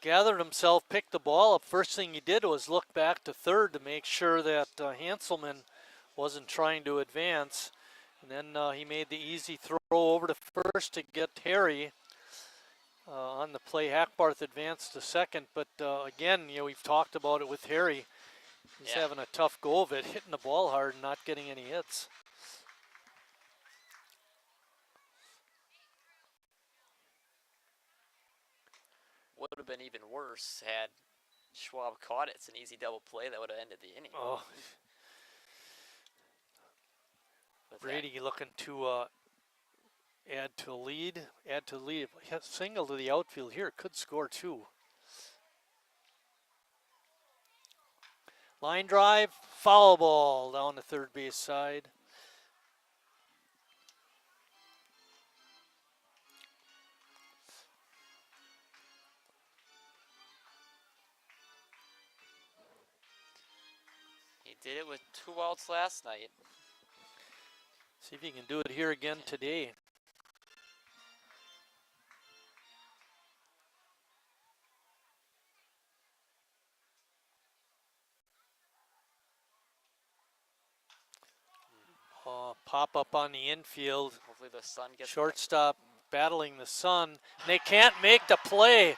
gathered himself, picked the ball up. First thing he did was look back to third to make sure that Hanselman wasn't trying to advance. And then he made the easy throw over to first to get Harry on the play. Hackbarth advanced to second, but again, we've talked about it with Harry. He's having a tough go of it, hitting the ball hard and not getting any hits. would have been even worse had Schwab caught it. It's an easy double play that would have ended the inning. Oh. Brady looking to add to a lead. Single to the outfield here. Could score two. Line drive, foul ball down the third base side. He did it with 2 outs last night. See if he can do it here again today. Pop up on the infield. Hopefully the sun gets Shortstop battling the sun. They can't make the play.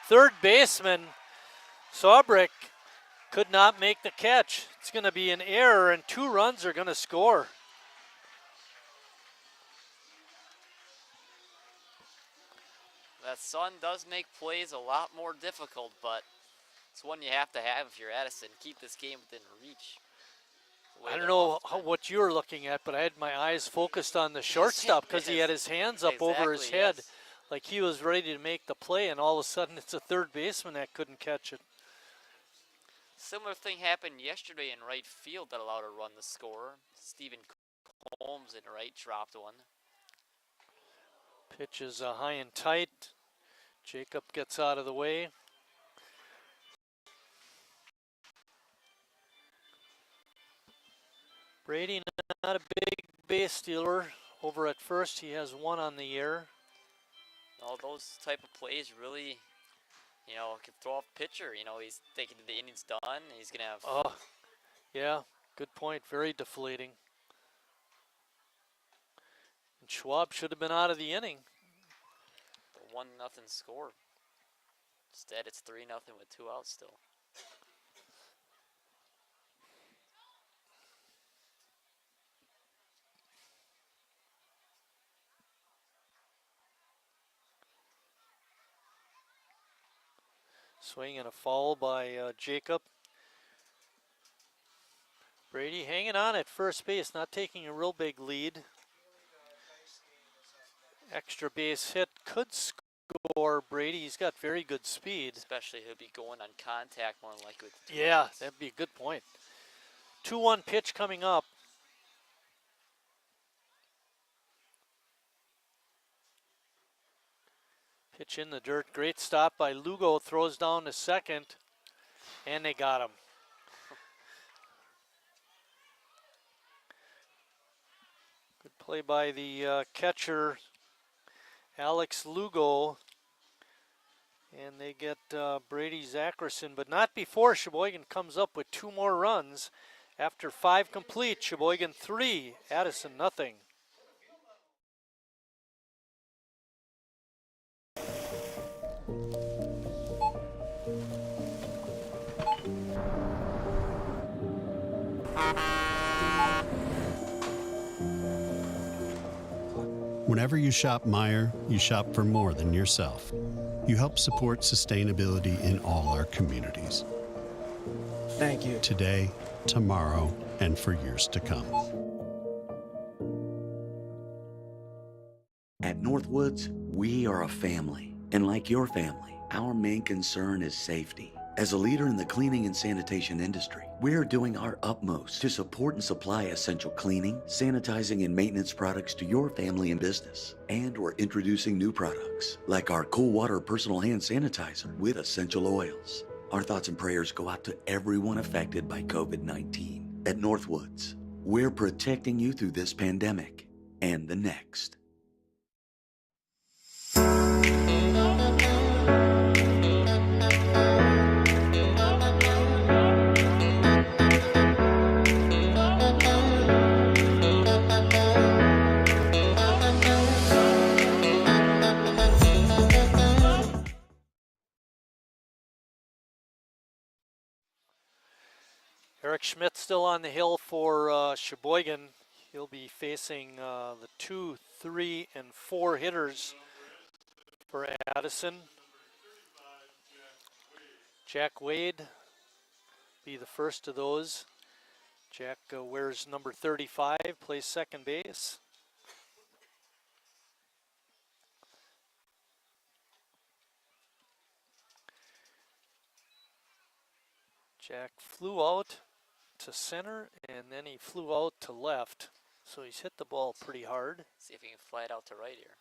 Third baseman Saubrick could not make the catch. It's going to be an error, and 2 runs are going to score. That sun does make plays a lot more difficult, but it's one you have to have if you're Addison. Keep this game within reach. I don't know what you were looking at, but I had my eyes focused on the shortstop because he had his hands up over his head like he was ready to make the play, and all of a sudden it's a third baseman that couldn't catch it. Similar thing happened yesterday in right field that allowed a run to score. Stephen Combs in right dropped one. Pitch is high and tight. Jacob gets out of the way. Brady, not a big base stealer. Over at first, he has 1 on the year. All those type of plays really, can throw off pitcher. He's thinking the inning's done. He's going to have... Oh, yeah, good point. Very deflating. And Schwab should have been out of the inning. The 1-0 score. Instead, it's 3-0 with 2 outs still. Swing and a foul by Jacob. Brady hanging on at first base, not taking a real big lead. Extra base hit could score Brady. He's got very good speed. Especially he'll be going on contact more than likely with the 2 Yeah, outs. that'd be a good point. 2-1 pitch coming up. Pitch in the dirt. Great stop by Lugo. Throws down to second. And they got him. Good play by the catcher, Alex Lugo. And they get Brady Zackerson, but not before Sheboygan comes up with 2 more runs. After 5 complete, Sheboygan 3, Addison nothing. Whenever you shop Meijer, you shop for more than yourself. You help support sustainability in all our communities. Thank you. Today, tomorrow, and for years to come. At Northwoods, we are a family. And like your family, our main concern is safety. As a leader in the cleaning and sanitation industry, we're doing our utmost to support and supply essential cleaning, sanitizing, and maintenance products to your family and business. And we're introducing new products, like our Cool Water Personal Hand Sanitizer with essential oils. Our thoughts and prayers go out to everyone affected by COVID-19. At Northwoods, we're protecting you through this pandemic and the next. Eric Schmidt still on the hill for Sheboygan. He'll be facing the 2, 3, and 4 hitters for Addison. Jack Wade be the first of those. Jack wears number 35, plays second base. Jack flew out to center, and then he flew out to left. So he's hit the ball pretty hard. See if he can fly it out to right here.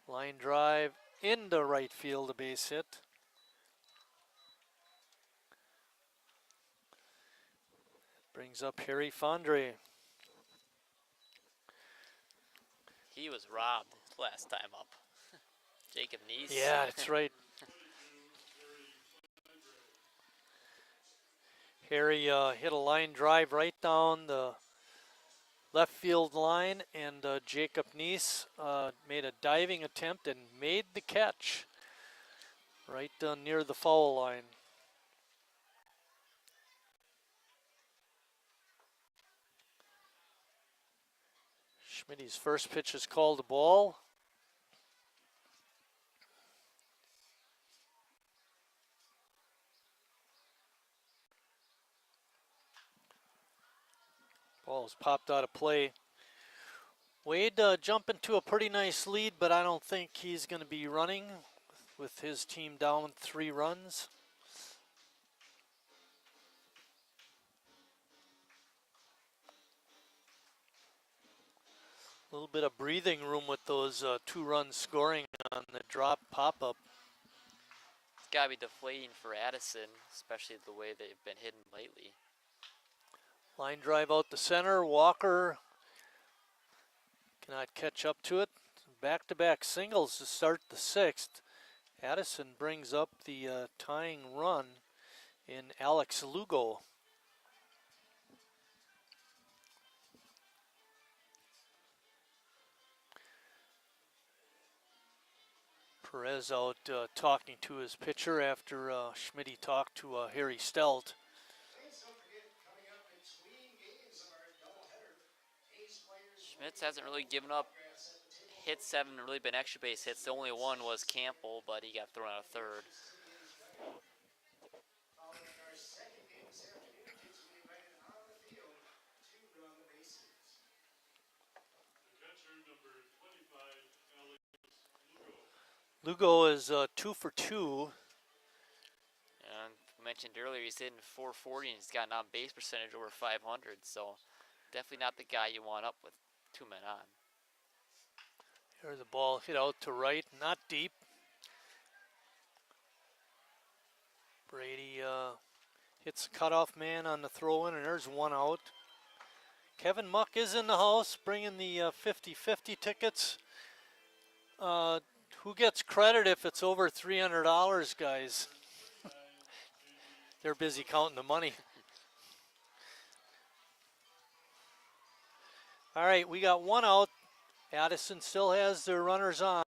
Line drive into right field, a base hit. Brings up Harry Fondre. He was robbed last time up. Jacob Neese. Yeah, that's right. Harry hit a line drive right down the left field line, and Jacob Neese made a diving attempt and made the catch right near the foul line. Schmidt's first pitch is called a ball. Ball's popped out of play. Wade jumping to a pretty nice lead, but I don't think he's going to be running with his team down 3 runs. A little bit of breathing room with those 2 runs scoring on the drop pop-up. It's got to be deflating for Addison, especially the way they've been hitting lately. Line drive out the center. Walker cannot catch up to it. Back-to-back singles to start the 6th. Addison brings up the tying run in Alex Lugo. Perez out talking to his pitcher after Schmidt talked to Harry Stelt. Schmitz hasn't really given up. Hits haven't really been extra base hits. The only one was Campbell, but he got thrown out of third. Lugo is 2 for 2. And I mentioned earlier he's hitting 440 and he's got an on-base percentage over 500. So definitely not the guy you want up with 2 men on. Here's the ball hit out to right, not deep. Brady hits the cutoff man on the throw-in, and there's 1 out. Kevin Muck is in the house, bringing the 50-50 tickets. Who gets credit if it's over $300, guys? They're busy counting the money. All right, we got 1 out. Addison still has their runners on.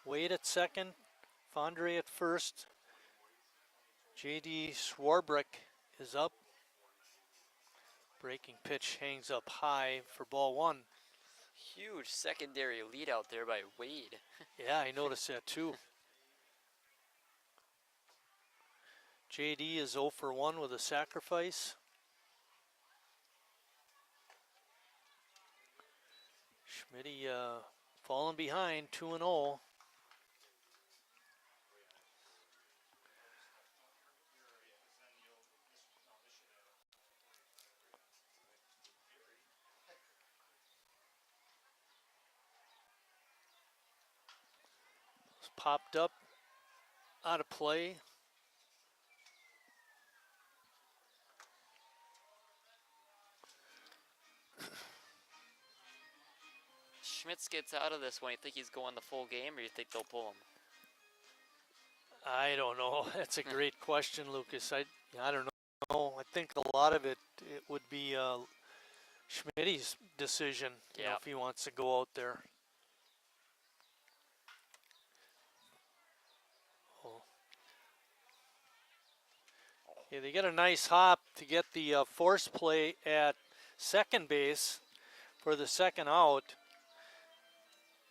Wade at second, Fondre at first. J.D. Swarbrick is up. Breaking pitch hangs up high for ball 1. Huge secondary lead out there by Wade. Yeah, I noticed that too. J.D. is 0 for 1 with a sacrifice. Schmidt falling behind, 2-0. Popped up, out of play. Schmitz gets out of this one. You think he's going the full game, or you think they'll pull him? I don't know. That's a great question, Lucas. I don't know. I think a lot of it would be Schmidt's decision, you know, if he wants to go out there. Yeah, they get a nice hop to get the force play at second base for the second out.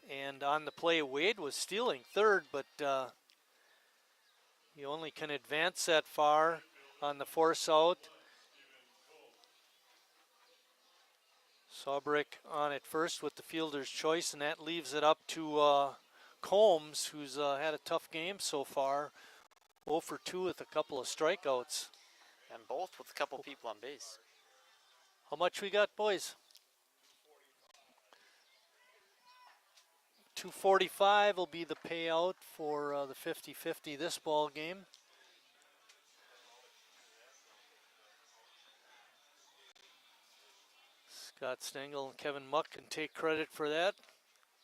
And on the play, Wade was stealing third, but he only can advance that far on the force out. Sawbrick on at first with the fielder's choice, and that leaves it up to Combs, who's had a tough game so far. 0 for 2 with a couple of strikeouts. And both with a couple people on base. How much we got, boys? 245 will be the payout for the 50-50 this ball game. Scott Stengel and Kevin Muck can take credit for that.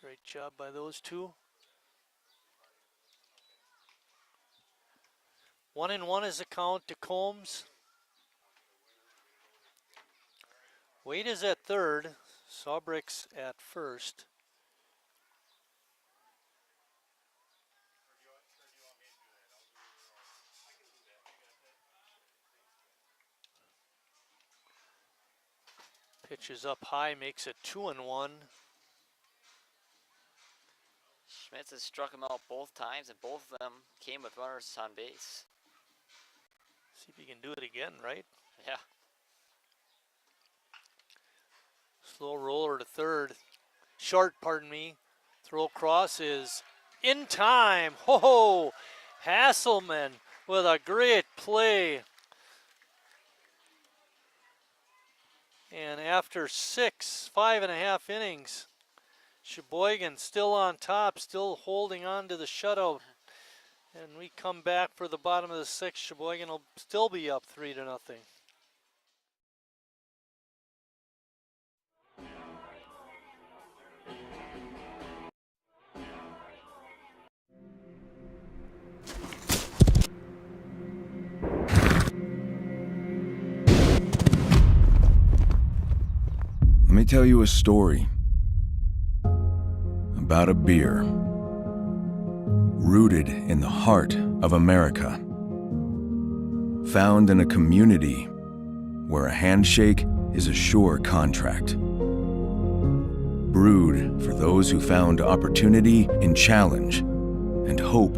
Great job by those two. 1-1 is the count to Combs. Wade is at third. Sawbrick's at first. Pitches up high, makes it 2-1. Schmitz has struck him out both times, and both of them came with runners on base. See if he can do it again, right? Yeah. Slow roller to third. Short, pardon me. Throw cross is in time. Ho-ho! Hasselman with a great play. And after 5.5 innings, Sheboygan still on top, still holding on to the shutout. And we come back for the bottom of the sixth. Sheboygan will still be up 3-0. Let me tell you a story about a beer rooted in the heart of America, found in a community where a handshake is a sure contract, brewed for those who found opportunity in challenge and hope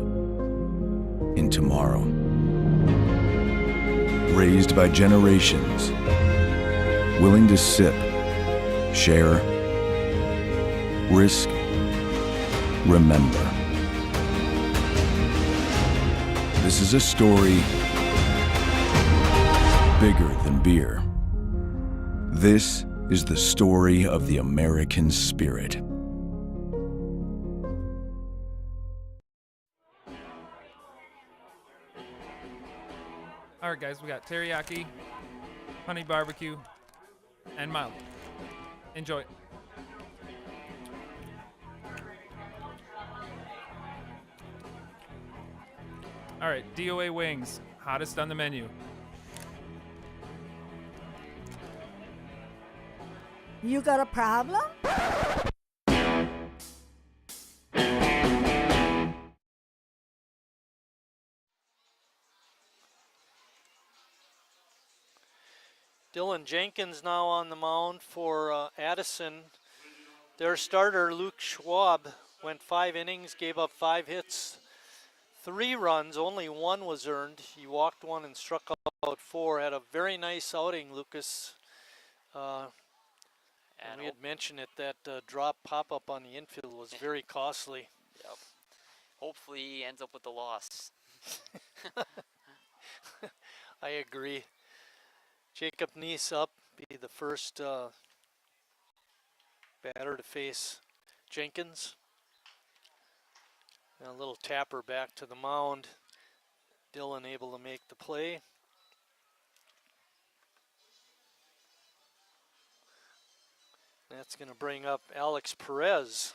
in tomorrow, raised by generations, willing to sip, share, risk, remember. This is a story bigger than beer. This is the story of the American spirit. All right, guys, we got teriyaki, honey barbecue, and mild. Enjoy. All right, DOA wings, hottest on the menu. You got a problem? Dylan Jenkins now on the mound for Addison. Their starter, Luke Schwab, went 5 innings, gave up 5 hits, 3 runs, only 1 was earned. He walked 1 and struck out 4. Had a very nice outing, Lucas. And we had mentioned it, that drop pop-up on the infield was very costly. Yep. Hopefully he ends up with the loss. I agree. Jacob Neese up, be the first batter to face Jenkins. And a little tapper back to the mound. Dylan able to make the play. That's going to bring up Alex Perez.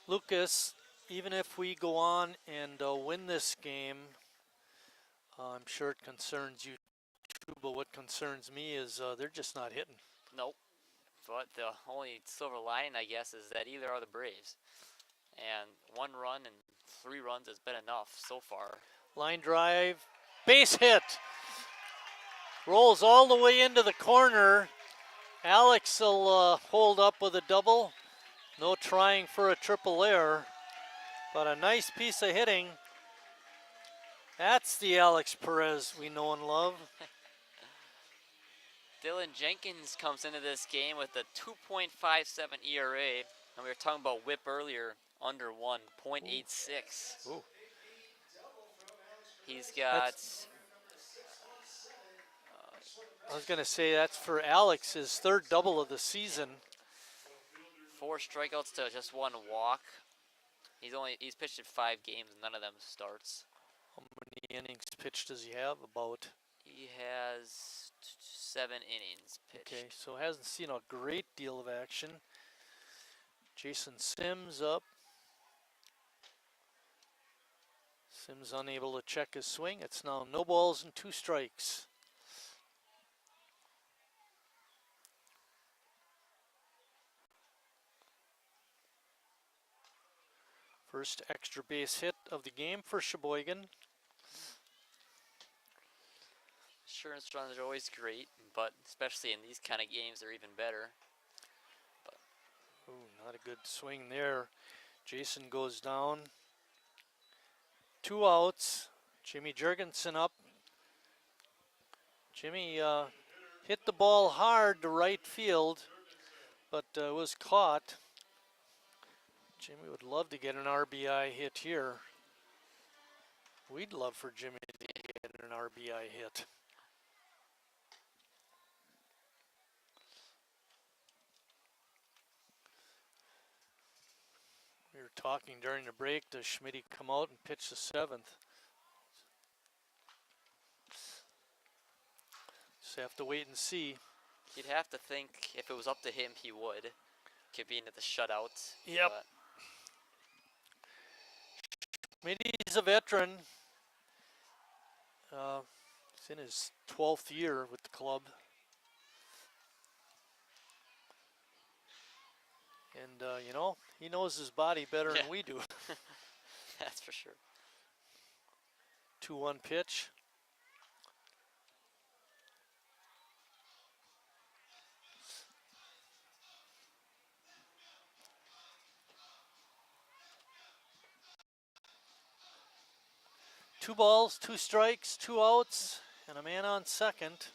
Lucas, even if we go on and win this game, I'm sure it concerns you too, but what concerns me is they're just not hitting. Nope. But the only silver lining, I guess, is that either are the Braves. And 1 run and 3 runs has been enough so far. Line drive, base hit. Rolls all the way into the corner. Alex will hold up with a double. No trying for a triple there, but a nice piece of hitting. That's the Alex Perez we know and love. Dylan Jenkins comes into this game with a 2.57 ERA, and we were talking about whip earlier, under 1, 0.86. Ooh. He's got... I was going to say that's for Alex, his 3rd double of the season. 4 strikeouts to just 1 walk. He's pitched in 5 games, and none of them starts. How many innings pitched does he have? About? He has 7 innings pitched. Okay, so hasn't seen a great deal of action. Jason Sims up. Sims unable to check his swing. It's now no balls and 2 strikes. First extra base hit of the game for Sheboygan. Insurance runs are always great, but especially in these kind of games, they're even better. Ooh, not a good swing there. Jason goes down. 2 outs. Jimmy Jurgensen up. Jimmy hit the ball hard to right field, but was caught. Jimmy would love to get an RBI hit here. We'd love for Jimmy to get an RBI hit. We were talking during the break, does Schmitty come out and pitch the 7th? Just have to wait and see. You'd have to think if it was up to him, he would. Convene at the shutout. Yep. Schmitty's a veteran. He's in his 12th year with the club. And, you know, he knows his body better than we do. That's for sure. 2-1 pitch. Two balls, 2 strikes, 2 outs, and a man on second.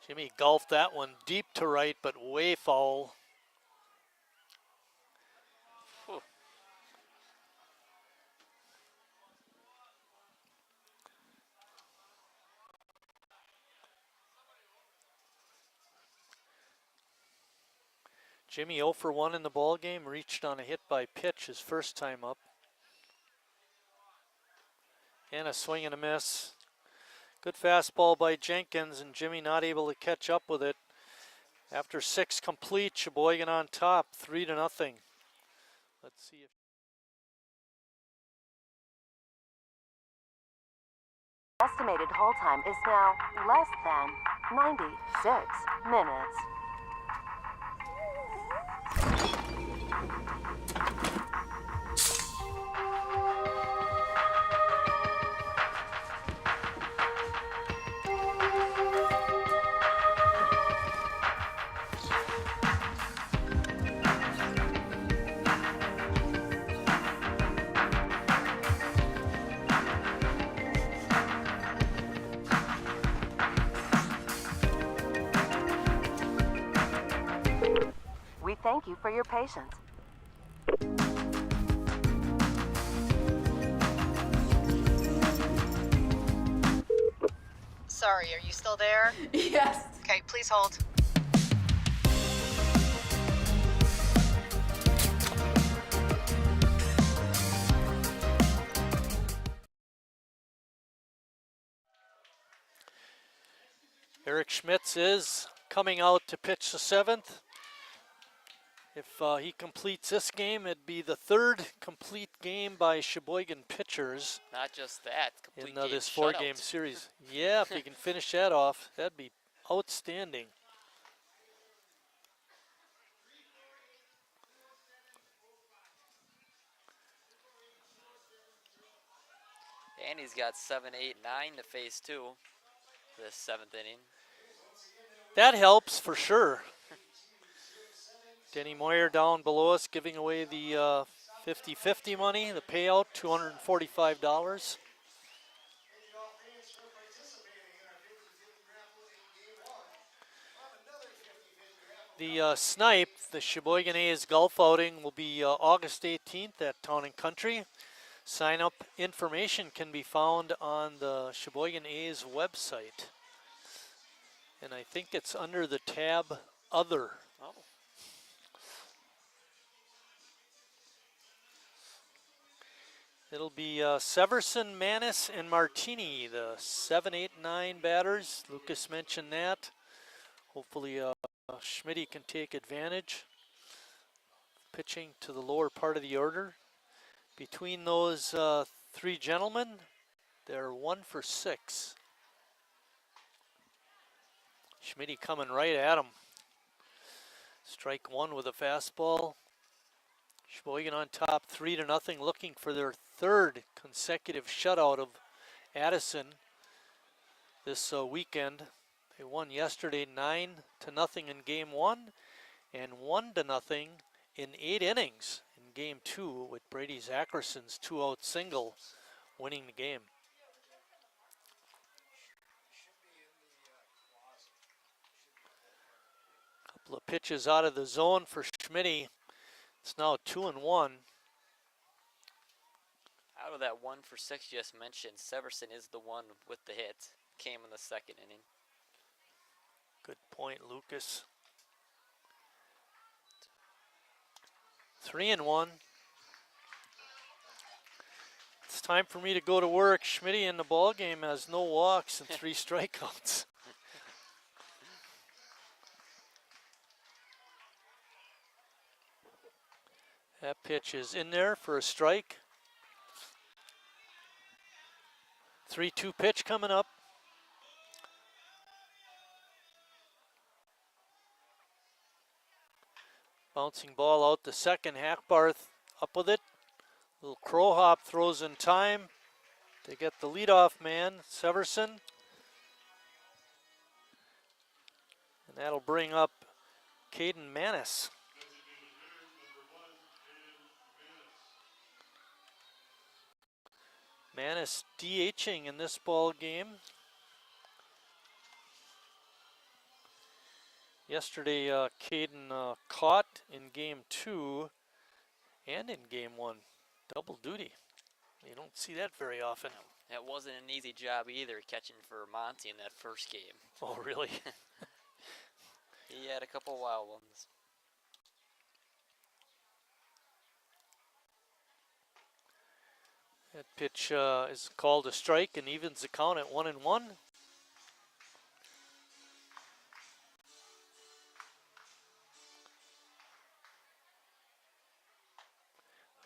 Jimmy golfed that one deep to right, but way foul. Whew. Jimmy 0 for 1 in the ball game, reached on a hit by pitch his first time up. And a swing and a miss. Good fastball by Jenkins, and Jimmy not able to catch up with it. After 6 complete, Sheboygan on top, 3-0. Let's see if Estimated hold time is now less than 96 minutes. We thank you for your patience. Sorry, are you still there? Yes. Okay, please hold. Eric Schmitz is coming out to pitch the 7th. If he completes this game, it'd be the third complete game by Sheboygan pitchers Not just that, complete in game this shutout. 4-game series. Yeah, if he can finish that off, that'd be outstanding. And he's got 7, 8, 9 to face too this 7th inning. That helps for sure. Denny Moyer down below us giving away the 50-50 money, the payout, $245. The Snipe, the Sheboygan A's golf outing, will be August 18th at Town and Country. Sign up information can be found on the Sheboygan A's website. And I think it's under the tab Other. Oh. It'll be Severson, Manis, and Martini, the 7, 8, 9 batters. Lucas mentioned that. Hopefully Schmitty can take advantage. Pitching to the lower part of the order. Between those three gentlemen, they're 1 for 6. Schmitty coming right at him. Strike one with a fastball. Sheboygan on top 3-0, looking for their third consecutive shutout of Addison this weekend. They won yesterday 9-0 in game 1 and 1-0 in 8 innings in game 2 with Brady Zackerson's 2-out single winning the game. Couple of pitches out of the zone for Schmitty. It's now 2-1. Out of that 1 for 6 just mentioned, Severson is the one with the hit. Came in the 2nd inning. Good point, Lucas. 3-1. It's time for me to go to work. Schmitty in the ball game has no walks and 3 strikeouts. That pitch is in there for a strike. 3-2 pitch coming up. Bouncing ball out to second. Hackbarth up with it. Little crow hop throws in time. They get the leadoff man, Severson. And that'll bring up Caden Manis. Manis DHing in this ball game. Yesterday, Caden caught in game 2 and in game 1. Double duty. You don't see that very often. That wasn't an easy job either, catching for Monty in that first game. Oh, really? He had a couple wild ones. That pitch is called a strike and evens the count at 1-1.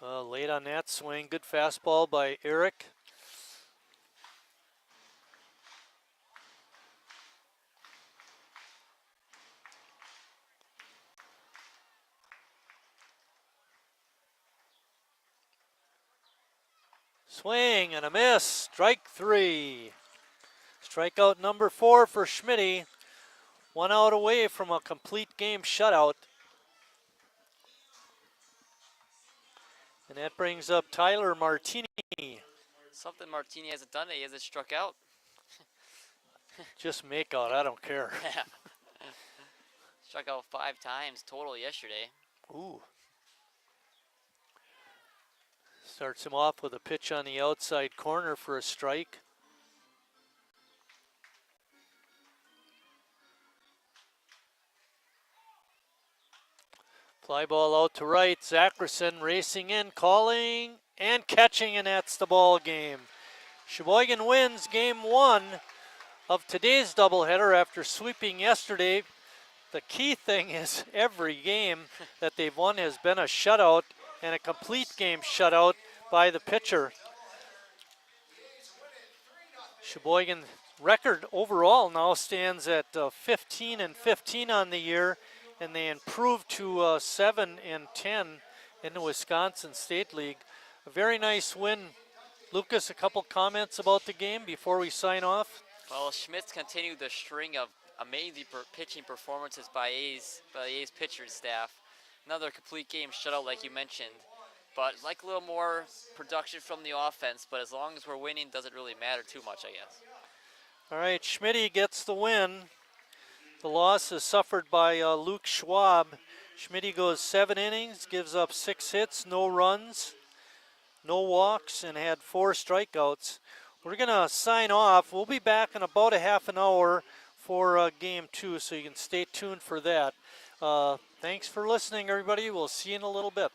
Late on that swing, good fastball by Eric. Swing and a miss, strike 3. Strikeout number 4 for Schmitty. 1 out away from a complete game shutout. And that brings up Tyler Martini. Something Martini hasn't done, he hasn't struck out. Just make out, I don't care. Struck out 5 times total yesterday. Ooh. Starts him off with a pitch on the outside corner for a strike. Fly ball out to right. Zackerson racing in, calling, and catching, and that's the ball game. Sheboygan wins game 1 of today's doubleheader after sweeping yesterday the key thing is every game that they've won has been a shutout and a complete game shutout by the pitcher. Sheboygan record overall now stands at 15-15 on the year, and they improved to 7-10 in the Wisconsin State League. A very nice win. Lucas, a couple comments about the game before we sign off? Well, Schmitz continued the string of amazing pitching performances by the A's pitching staff. Another complete game shutout like you mentioned. But like a little more production from the offense, but as long as we're winning, doesn't really matter too much, I guess. All right, Schmitty gets the win. The loss is suffered by Luke Schwab. Schmitty goes 7 innings, gives up 6 hits, no runs, no walks, and had 4 strikeouts. We're going to sign off. We'll be back in about a half an hour for game 2, so you can stay tuned for that. Thanks for listening, everybody. We'll see you in a little bit.